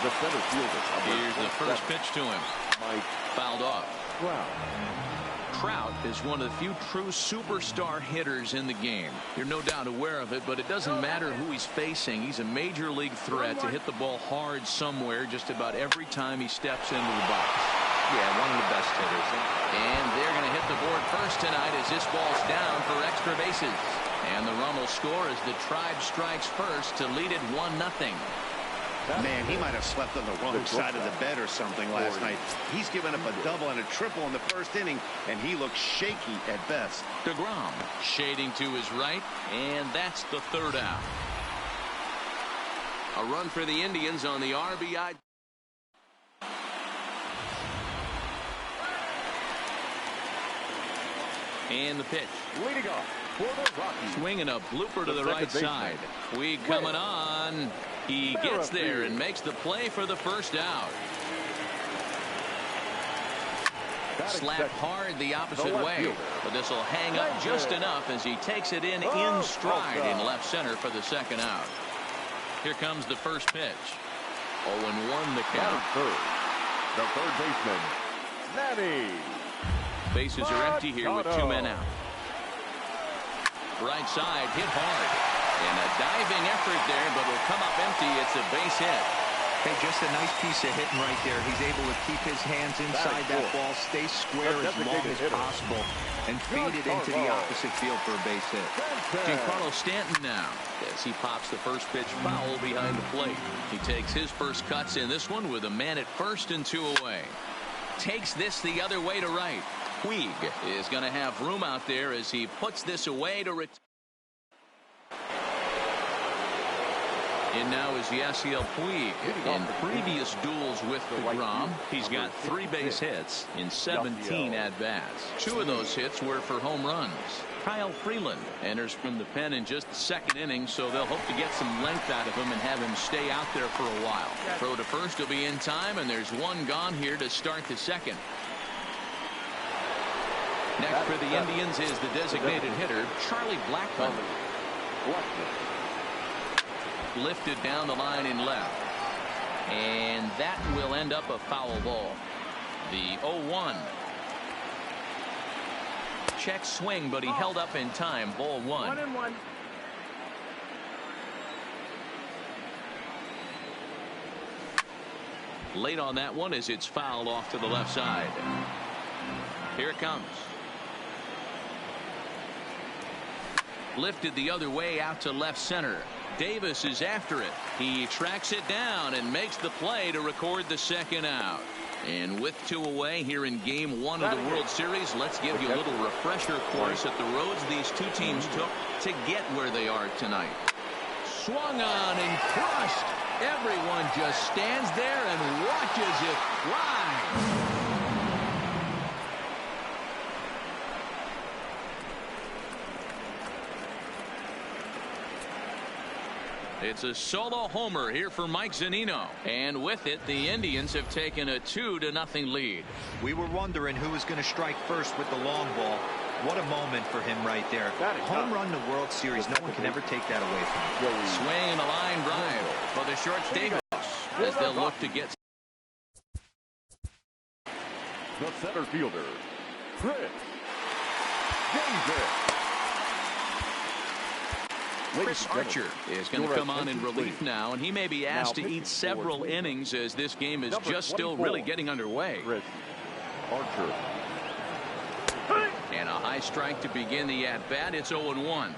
The center fielder. Here's the first pitch to him. Fouled off. Trout is one of the few true superstar hitters in the game. You're no doubt aware of it, but it doesn't matter who he's facing. He's a major league threat to hit the ball hard somewhere just about every time he steps into the box. Yeah, one of the best hitters. And they're going to hit the board first tonight as this ball's down for extra bases. And the run will score as the Tribe strikes first to lead it 1-0. Man, he might have slept on the wrong side of the bed or something last night. He's given up a double and a triple in the first inning, and he looks shaky at best. DeGrom shading to his right, and that's the third out. A run for the Indians on the RBI. And the pitch. Leading off for the Rockies. Swinging a blooper to the right side. Puig coming on. He gets there and makes the play for the first out. Slapped hard the opposite way, but this will hang up just enough as he takes it in stride in left center for the second out. Here comes the first pitch. 0-1 the count. The third baseman, Manny. Bases are empty here with 2 men out. Right side hit hard. And a diving effort there, but will come up empty. It's a base hit. Hey, just a nice piece of hitting right there. He's able to keep his hands inside that ball, stay square as long as possible, and feed it into the opposite field for a base hit. Giancarlo Stanton now as he pops the first pitch foul behind the plate. He takes his first cuts in this one with a man at first and 2 away. Takes this the other way to right. Puig is going to have room out there as he puts this away to return. And now is Yasiel Puig. In previous duels with DeGrom, he's got 3 base hits in 17 at-bats. 2 of those hits were for home runs. Kyle Freeland enters from the pen in just the second inning, so they'll hope to get some length out of him and have him stay out there for a while. Throw to first will be in time, and there's 1 gone here to start the second. Next for the Indians is the designated hitter, Charlie Blackmon. Lifted down the line in left. And that will end up a foul ball. The 0-1. Check swing, but he held up in time. Ball 1. 1-1. Late on that one as it's fouled off to the left side. Here it comes. Lifted the other way out to left center. Davis is after it. He tracks it down and makes the play to record the second out. And with 2 away here in game 1 of the World Series, let's give you a little refresher course at the roads these two teams took to get where they are tonight. Swung on and crushed. Everyone just stands there and watches it fly. It's a solo homer here for Mike Zunino. And with it, the Indians have taken a 2-0 lead. We were wondering who was going to strike first with the long ball. What a moment for him right there. Home run the World Series. No one can ever take that away from him. Swing and a line drive for the short Davis as they'll look to get. The center fielder, Chris Davis. Chris Archer is going to come on in relief now, and he may be asked to eat several innings as this game is just still really getting underway. Archer. And a high strike to begin the at-bat. It's 0-1.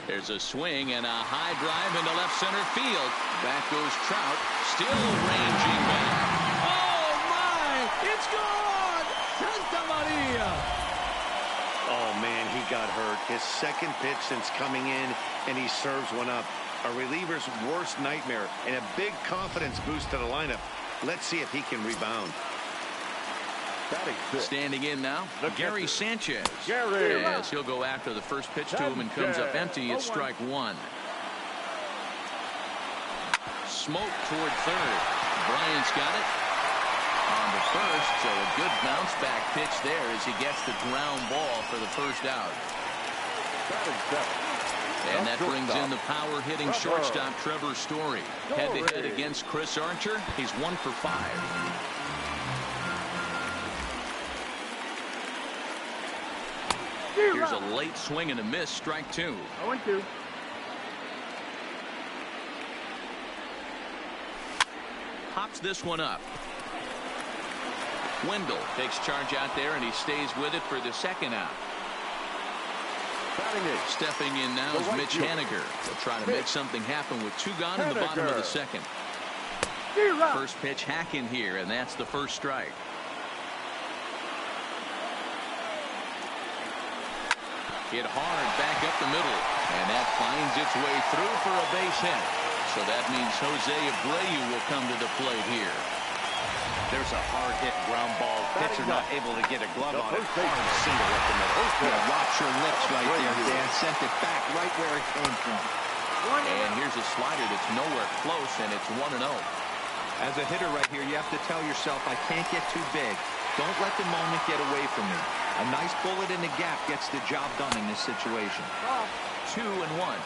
There's a swing and a high drive into left center field. Back goes Trout, still ranging back. Oh, my! It's gone! Santa Maria! Oh, man, he got hurt. His second pitch since coming in, and he serves one up. A reliever's worst nightmare and a big confidence boost to the lineup. Let's see if he can rebound. Standing in now, Gary Sanchez. As he'll go after the first pitch to him and comes up empty. It's strike 1. Smoke toward third. Bryant's got it on the first, so a good bounce back pitch there as he gets the ground ball for the first out. And that brings in the power hitting shortstop Trevor Story. Head to head against Chris Archer. He's 1 for 5. Here's a late swing and a miss. Strike 2. 0-2. Pops this one up. Wendell takes charge out there, and he stays with it for the second out. Stepping in now is Mitch Haniger. They'll try to make something happen with 2 gone in the bottom of the second. First pitch hack in here, and that's the first strike. Hit hard back up the middle, and that finds its way through for a base hit. So that means Jose Abreu will come to the plate here. There's a hard hit ground ball. Pitcher not able to get a glove on it. Hard single up the middle. Yeah, watch your lips right there, Dan. Sent it back right where it came from. And here's a slider that's nowhere close, and it's 1-0. As a hitter right here, you have to tell yourself, I can't get too big. Don't let the moment get away from me. A nice bullet in the gap gets the job done in this situation. 2-1.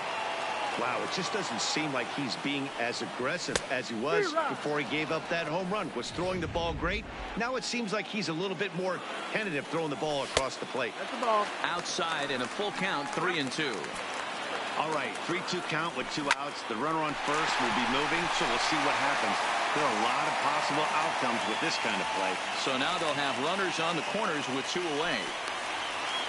Wow, it just doesn't seem like he's being as aggressive as he was before he gave up that home run. Was throwing the ball great. Now it seems like he's a little bit more tentative throwing the ball across the plate. That's the ball. Outside and a full count, 3-2. All right, 3-2 count with 2 outs. The runner on first will be moving, so we'll see what happens. There are a lot of possible outcomes with this kind of play. So now they'll have runners on the corners with 2 away.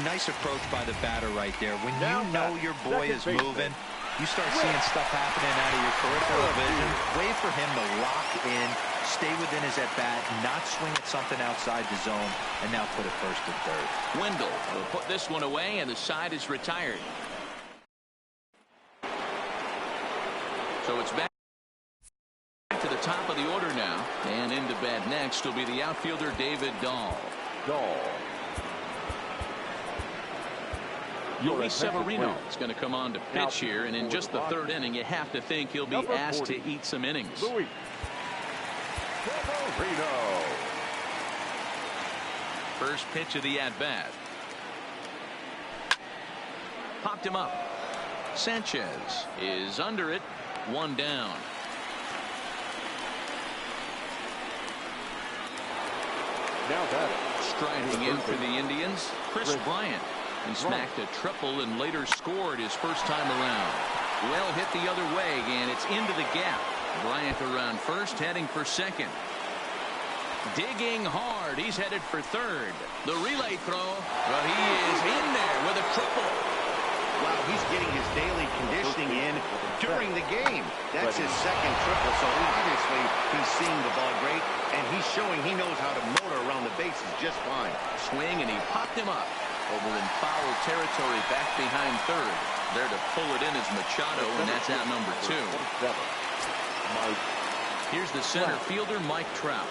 Nice approach by the batter right there. When you know your boy is moving, you start seeing stuff happening out of your peripheral vision. Wait for him to lock in, stay within his at-bat, not swing at something outside the zone, and now put it first and third. Wendell will put this one away, and the side is retired. So it's back to the top of the order now, and into bat next will be the outfielder David Dahl. Luis Severino is going to come on to pitch here, and in just the 3rd inning, you have to think he'll be asked to eat some innings. Severino. First pitch of the at-bat. Popped him up. Sanchez is under it. 1 down. Now that Striding in for the Indians, Chris Bryant. He smacked a triple and later scored his first time around. Well hit the other way, and it's into the gap. Bryant around first, heading for second. Digging hard. He's headed for third. The relay throw. But he is in there with a triple. Wow, he's getting his daily conditioning in during the game. That's his second triple, so obviously he's seeing the ball great, and he's showing he knows how to motor around the bases just fine. Swing, and he popped him up. Over in foul territory, back behind third. There to pull it in is Machado, and that's out number 2. Here's the center fielder, Mike Trout.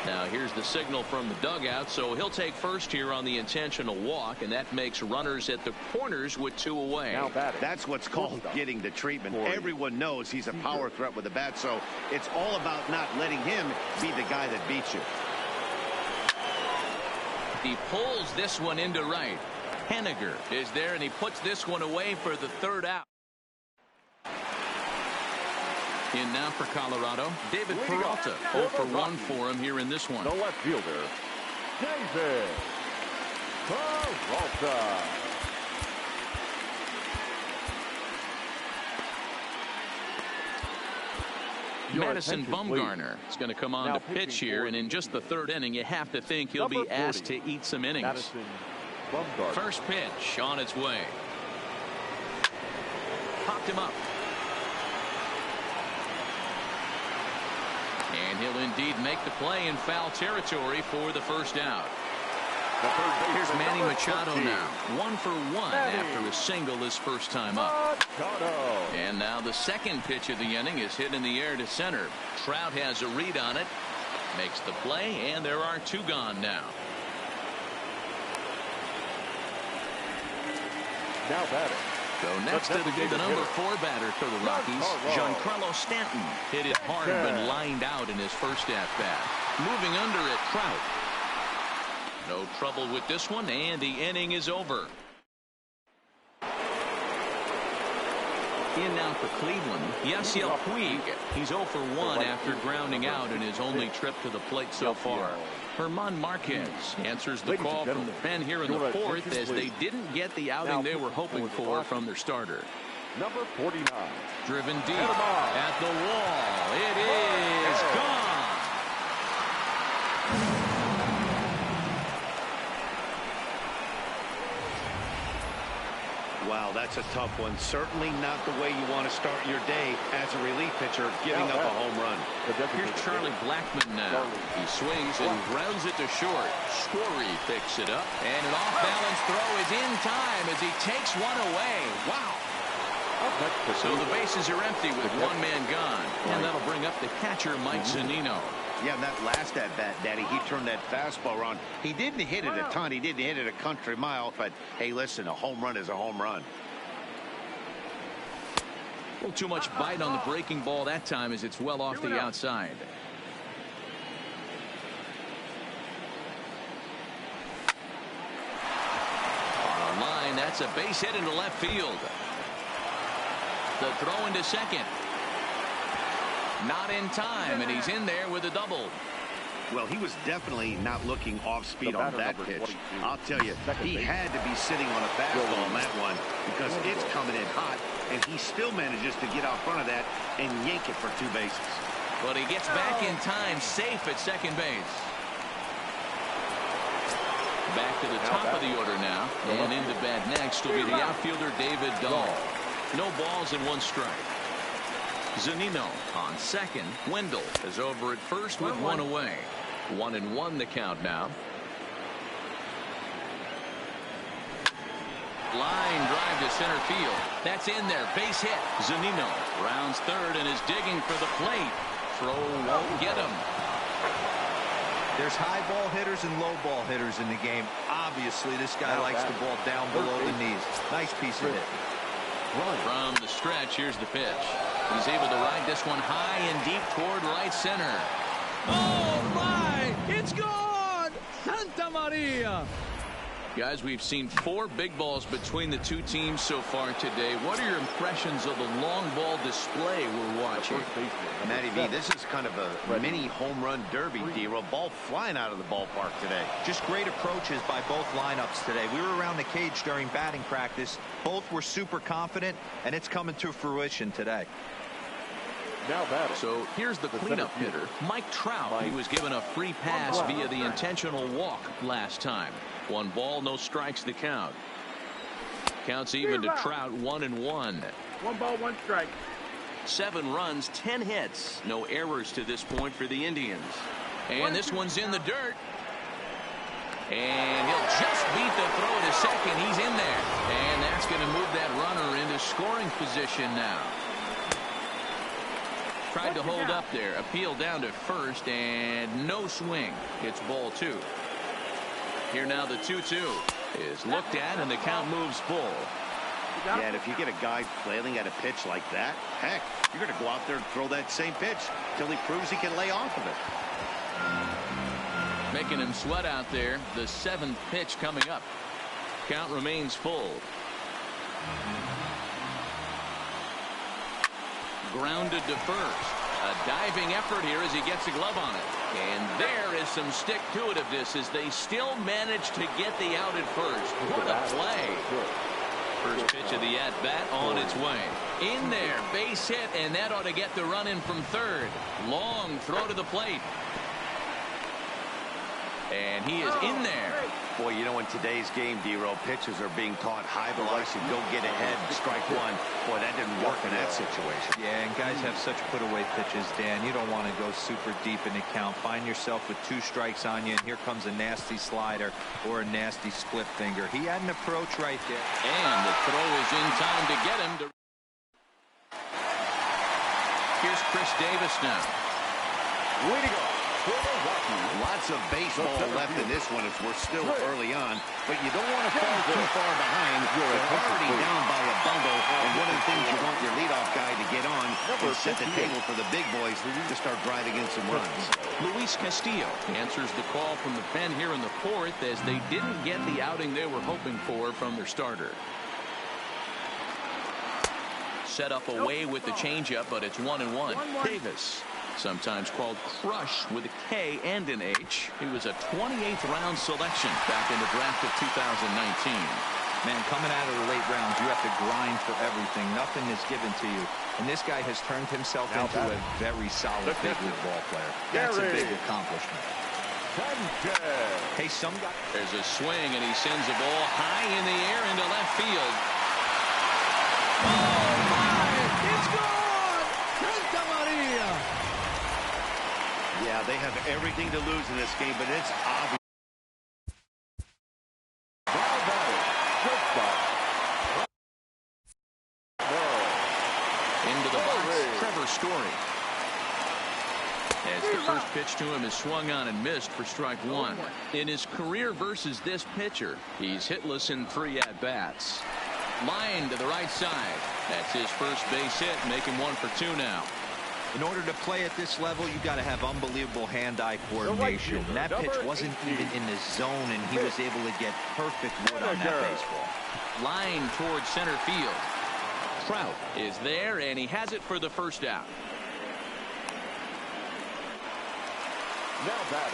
Now here's the signal from the dugout, so he'll take first here on the intentional walk, and that makes runners at the corners with 2 away. That's what's called getting the treatment. Everyone knows he's a power threat with the bat, so it's all about not letting him be the guy that beats you. He pulls this one into right. Henniger is there, and he puts this one away for the 3rd out. In now for Colorado, David Peralta. 0 for 1 for him here in this one. The left fielder, David Peralta. Madison Bumgarner is going to come on to pitch here, and in just the 3rd inning, you have to think he'll be asked to eat some innings. First pitch on its way. Popped him up. And he'll indeed make the play in foul territory for the 1st out. Here's Manny Machado now. 1 for 1 after a single his first time up. And now the second pitch of the inning is hit in the air to center. Trout has a read on it. Makes the play, and there are 2 gone now. Now batting. So next it'll be the number 4 batter for the Rockies, Giancarlo Stanton. Hit it hard, but lined out in his first at-bat. Moving under it, Trout. No trouble with this one, and the inning is over. In now for Cleveland, Yasiel Puig. He's 0 for 1 after grounding out in his only trip to the plate so far. Herman Marquez answers the call from the pen here in the 4th, as they didn't get the outing they were hoping for from their starter. Number 49. Driven deep at the wall. It is gone. Wow, that's a tough one. Certainly not the way you want to start your day as a relief pitcher, giving up a home run. Here's Charlie Blackmon now. He swings and grounds it to short. Story picks it up, and an off-balance throw is in time as he takes one away. Wow. So the bases are empty with 1 man gone, and that'll bring up the catcher, Mike Zunino. Yeah, and that last at-bat, Daddy, he turned that fastball around. He didn't hit it a ton. He didn't hit it a country mile. But, hey, listen, a home run is a home run. A little too much bite on the breaking ball that time as it's well off the outside. On a line, that's a base hit into left field. The throw into second. Not in time, and he's in there with a double. Well, he was definitely not looking off speed on that pitch. I'll tell you, he had to be sitting on a fastball on that one because it's coming in hot, and he still manages to get out front of that and yank it for 2 bases. But he gets back in time, safe at second base. Back to the top of the order now, and into bat next will be the outfielder David Dahl. No balls and 1 strike. Zunino on second. Wendell is over at first with 1 away. 1-1 the count now. Line drive to center field. That's in there. Base hit. Zunino rounds third and is digging for the plate. Throw won't get him. There's high ball hitters and low ball hitters in the game. Obviously, this guy likes the ball down below the knees. Nice piece of hit. From the stretch, here's the pitch. He's able to ride this one high and deep toward right center. Oh, my! It's gone! Santa Maria! Guys, we've seen 4 big balls between the 2 teams so far today. What are your impressions of the long ball display we're watching? Matty V, this is kind of a mini home run derby, D-Roll. Ball flying out of the ballpark today. Just great approaches by both lineups today. We were around the cage during batting practice. Both were super confident, and it's coming to fruition today. Now batting. So here's the cleanup hitter, Mike Trout. He was given a free pass via the intentional walk last time. 1 ball, no strikes to count. Counts even to Trout, 1-1. 1 ball, 1 strike. 7 runs, 10 hits. No errors to this point for the Indians. And this one's in the dirt. And he'll just beat the throw to second. He's in there. And that's going to move that runner into scoring position now. Tried to hold up there. Appeal down to first, and no swing. It's ball 2. Here now the 2-2 is looked at, and the count moves full. Yeah, and if you get a guy flailing at a pitch like that, heck, you're going to go out there and throw that same pitch till he proves he can lay off of it. Making him sweat out there. The 7th pitch coming up. Count remains full. Grounded to first. A diving effort here as he gets a glove on it. And there is some stick-to-itiveness as they still manage to get the out at first. What a play. First pitch of the at-bat on its way. In there, base hit, and that ought to get the run in from third. Long throw to the plate. And he is in there. Boy, you know, in today's game, D-Row, pitchers are being taught high velocity, go get ahead, strike 1. Boy, that didn't work in that situation. Yeah, and guys have such put-away pitches, Dan. You don't want to go super deep in the count. Find yourself with 2 strikes on you, and here comes a nasty slider or a nasty split finger. He had an approach right there. And the throw is in time to get him. Here's Chris Davis now. Way to go. Lots of baseball left in this one as we're still early on, but you don't want to fall too far behind. You're already down by a bundle, and one of the things you want your leadoff guy to get on is set the table for the big boys to start driving in some runs. Luis Castillo answers the call from the pen here in the 4th as they didn't get the outing they were hoping for from their starter. Set up away with the changeup, but it's 1-1. Davis, sometimes called Crush with a K and an H. He was a 28th round selection back in the draft of 2019. Man, coming out of the late rounds, you have to grind for everything. Nothing is given to you. And this guy has turned himself into a very solid big league ball player. That's a big accomplishment. Hey, some guy. There's a swing, and he sends a ball high in the air into left field. Oh, my! It's gone! Santa Maria! Yeah, they have everything to lose in this game, but it's obvious. Into the box, Trevor Story. As the first pitch to him is swung on and missed for strike 1. In his career versus this pitcher, he's hitless in 3 at-bats. Line to the right side. That's his first base hit, making 1 for 2 now. In order to play at this level, you got to have unbelievable hand-eye coordination. That pitch wasn't even in the zone, and he was able to get perfect wood on that baseball. Line towards center field. Trout is there, and he has it for the first out.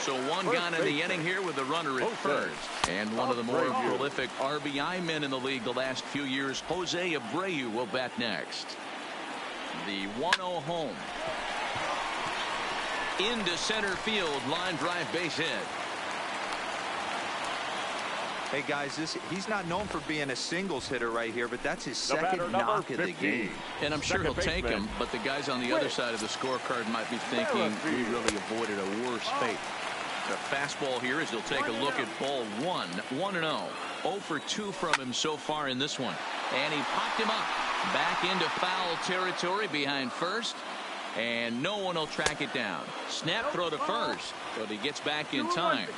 So 1 gone in the inning here with the runner at first. And one of the more prolific RBI men in the league the last few years, Jose Abreu, will bat next. The 1-0 home. Into center field, line drive base hit. Hey guys, he's not known for being a singles hitter right here, but that's his second knock of the game. And I'm sure he'll take him, but the guys on the other side of the scorecard might be thinking we really avoided a worse fate. The fastball here as he'll take a look at ball 1. 1-0. 0 for 2 from him so far in this one. And he popped him up. Back into foul territory behind first. And no one will track it down. Snap throw to first, but he gets back in time.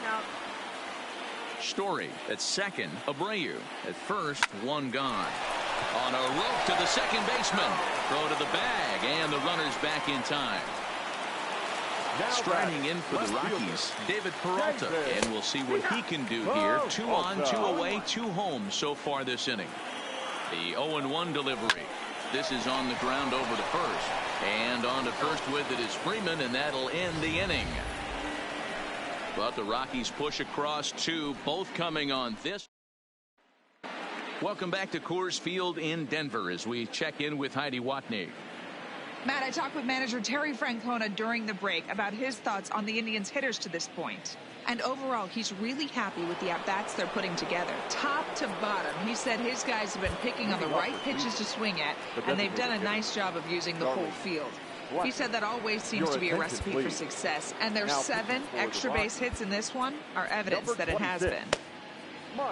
Story at second. Abreu at first. 1 gone. On a rope to the second baseman. Throw to the bag, and the runner's back in time. Striding in for the Rockies, David Peralta, and we'll see what he can do here. 2 on, 2 away, 2 home so far this inning. The 0-1 delivery. This is on the ground over to first, and on to first with it is Freeman, and that'll end the inning. But the Rockies push across 2, both coming on this. Welcome back to Coors Field in Denver as we check in with Heidi Watney. Matt, I talked with manager Terry Francona during the break about his thoughts on the Indians' hitters to this point. And overall, he's really happy with the at-bats they're putting together. Top to bottom, he said his guys have been picking on the right pitches to swing at, and they've done a nice job of using the whole field. He said that always seems to be a recipe for success, and their 7 extra base hits in this one are evidence that it has been.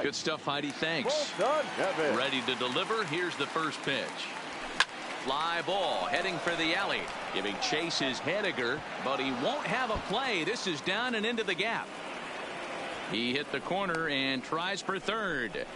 Good stuff, Heidi. Thanks. Ready to deliver. Here's the first pitch. Fly ball heading for the alley. Giving chase is Hediger, but he won't have a play. This is down and into the gap. He hit the corner and tries for third.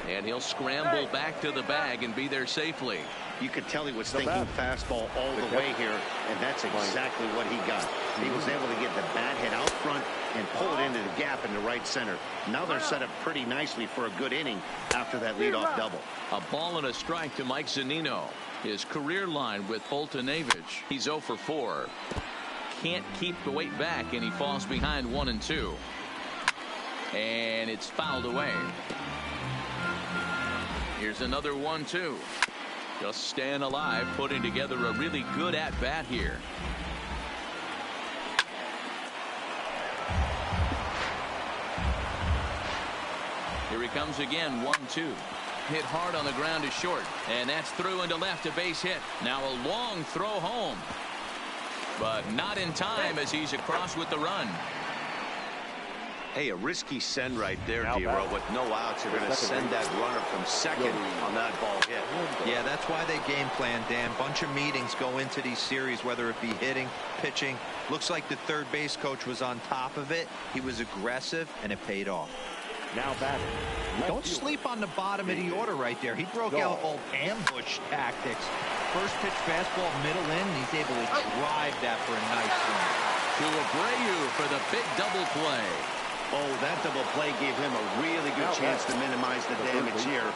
And he'll scramble back to the bag and be there safely. You could tell he was thinking fastball all the way here, and that's exactly what he got. He was able to get the bat hit out front and pull it into the gap in the right center. Now they're set up pretty nicely for a good inning after that leadoff double. A ball and a strike to Mike Zunino. His career line with Foltynewicz. He's 0 for 4. Can't keep the weight back, and he falls behind 1-2. And it's fouled away. Here's another 1-2. Just staying alive, putting together a really good at-bat here. Here he comes again, 1-2. Hit hard on the ground to short, and that's through into left, a base hit. Now a long throw home, but not in time as he's across with the run. Hey, a risky send right there, Dero. With no outs, you're going to send that runner from second on that ball hit. Yeah, that's why they game plan, Dan. Bunch of meetings go into these series, whether it be hitting, pitching. Looks like the third base coach was on top of it. He was aggressive, and it paid off. Now batting. Don't sleep on the bottom of the order right there. He broke out old ambush tactics. First pitch fastball, middle in. He's able to drive that for a nice run. To Abreu for the big double play. Oh, that double play gave him a really good chance to minimize the damage here.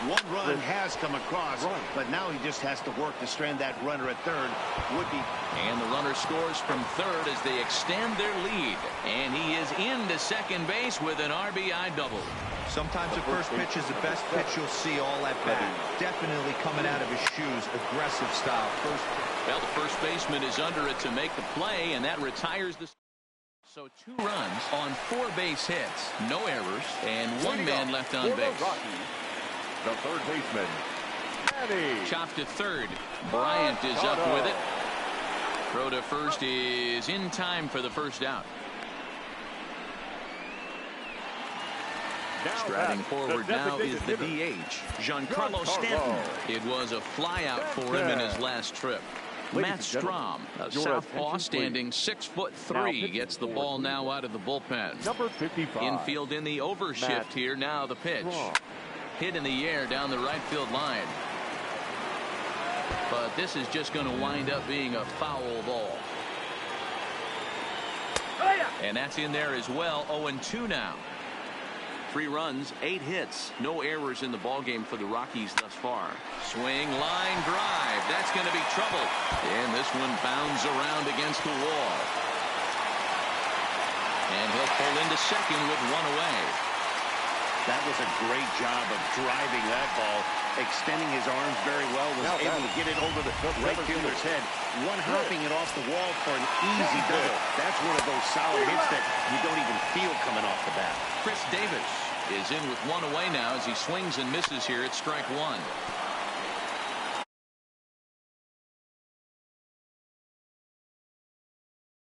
One run has come across, but now he just has to work to strand that runner at third. And the runner scores from third as they extend their lead. And he is into second base with an RBI double. Sometimes the first pitch is the best pitch you'll see all at bat. Definitely coming out of his shoes, aggressive style. Well, the first baseman is under it to make the play, and that retires the... So 2 runs on 4 base hits, no errors, and 1 man left on base. The third baseman, Manny. Chopped to third. Bryant is up with it. Throw to first is in time for the first out. Striding forward now is the DH, Giancarlo Stanton. It was a flyout for him in his last trip. Matt Strom, a southpaw standing 6'3", gets the ball now out of the bullpen. Number 55. Infield in the overshift here. Now the pitch. Hit in the air down the right field line. But this is just going to wind up being a foul ball. And that's in there as well. 0-2 now. 3 runs, 8 hits, no errors in the ballgame for the Rockies thus far. Swing, line drive. That's going to be trouble. And this one bounds around against the wall. And he'll pull into second with 1 away. That was a great job of driving that ball, extending his arms very well, was able to get it over the right fielder's head, one-hopping it off the wall for an easy double. That's one of those solid hits that you don't even feel coming off the bat. Chris Davis is in with 1 away now as he swings and misses here at strike 1.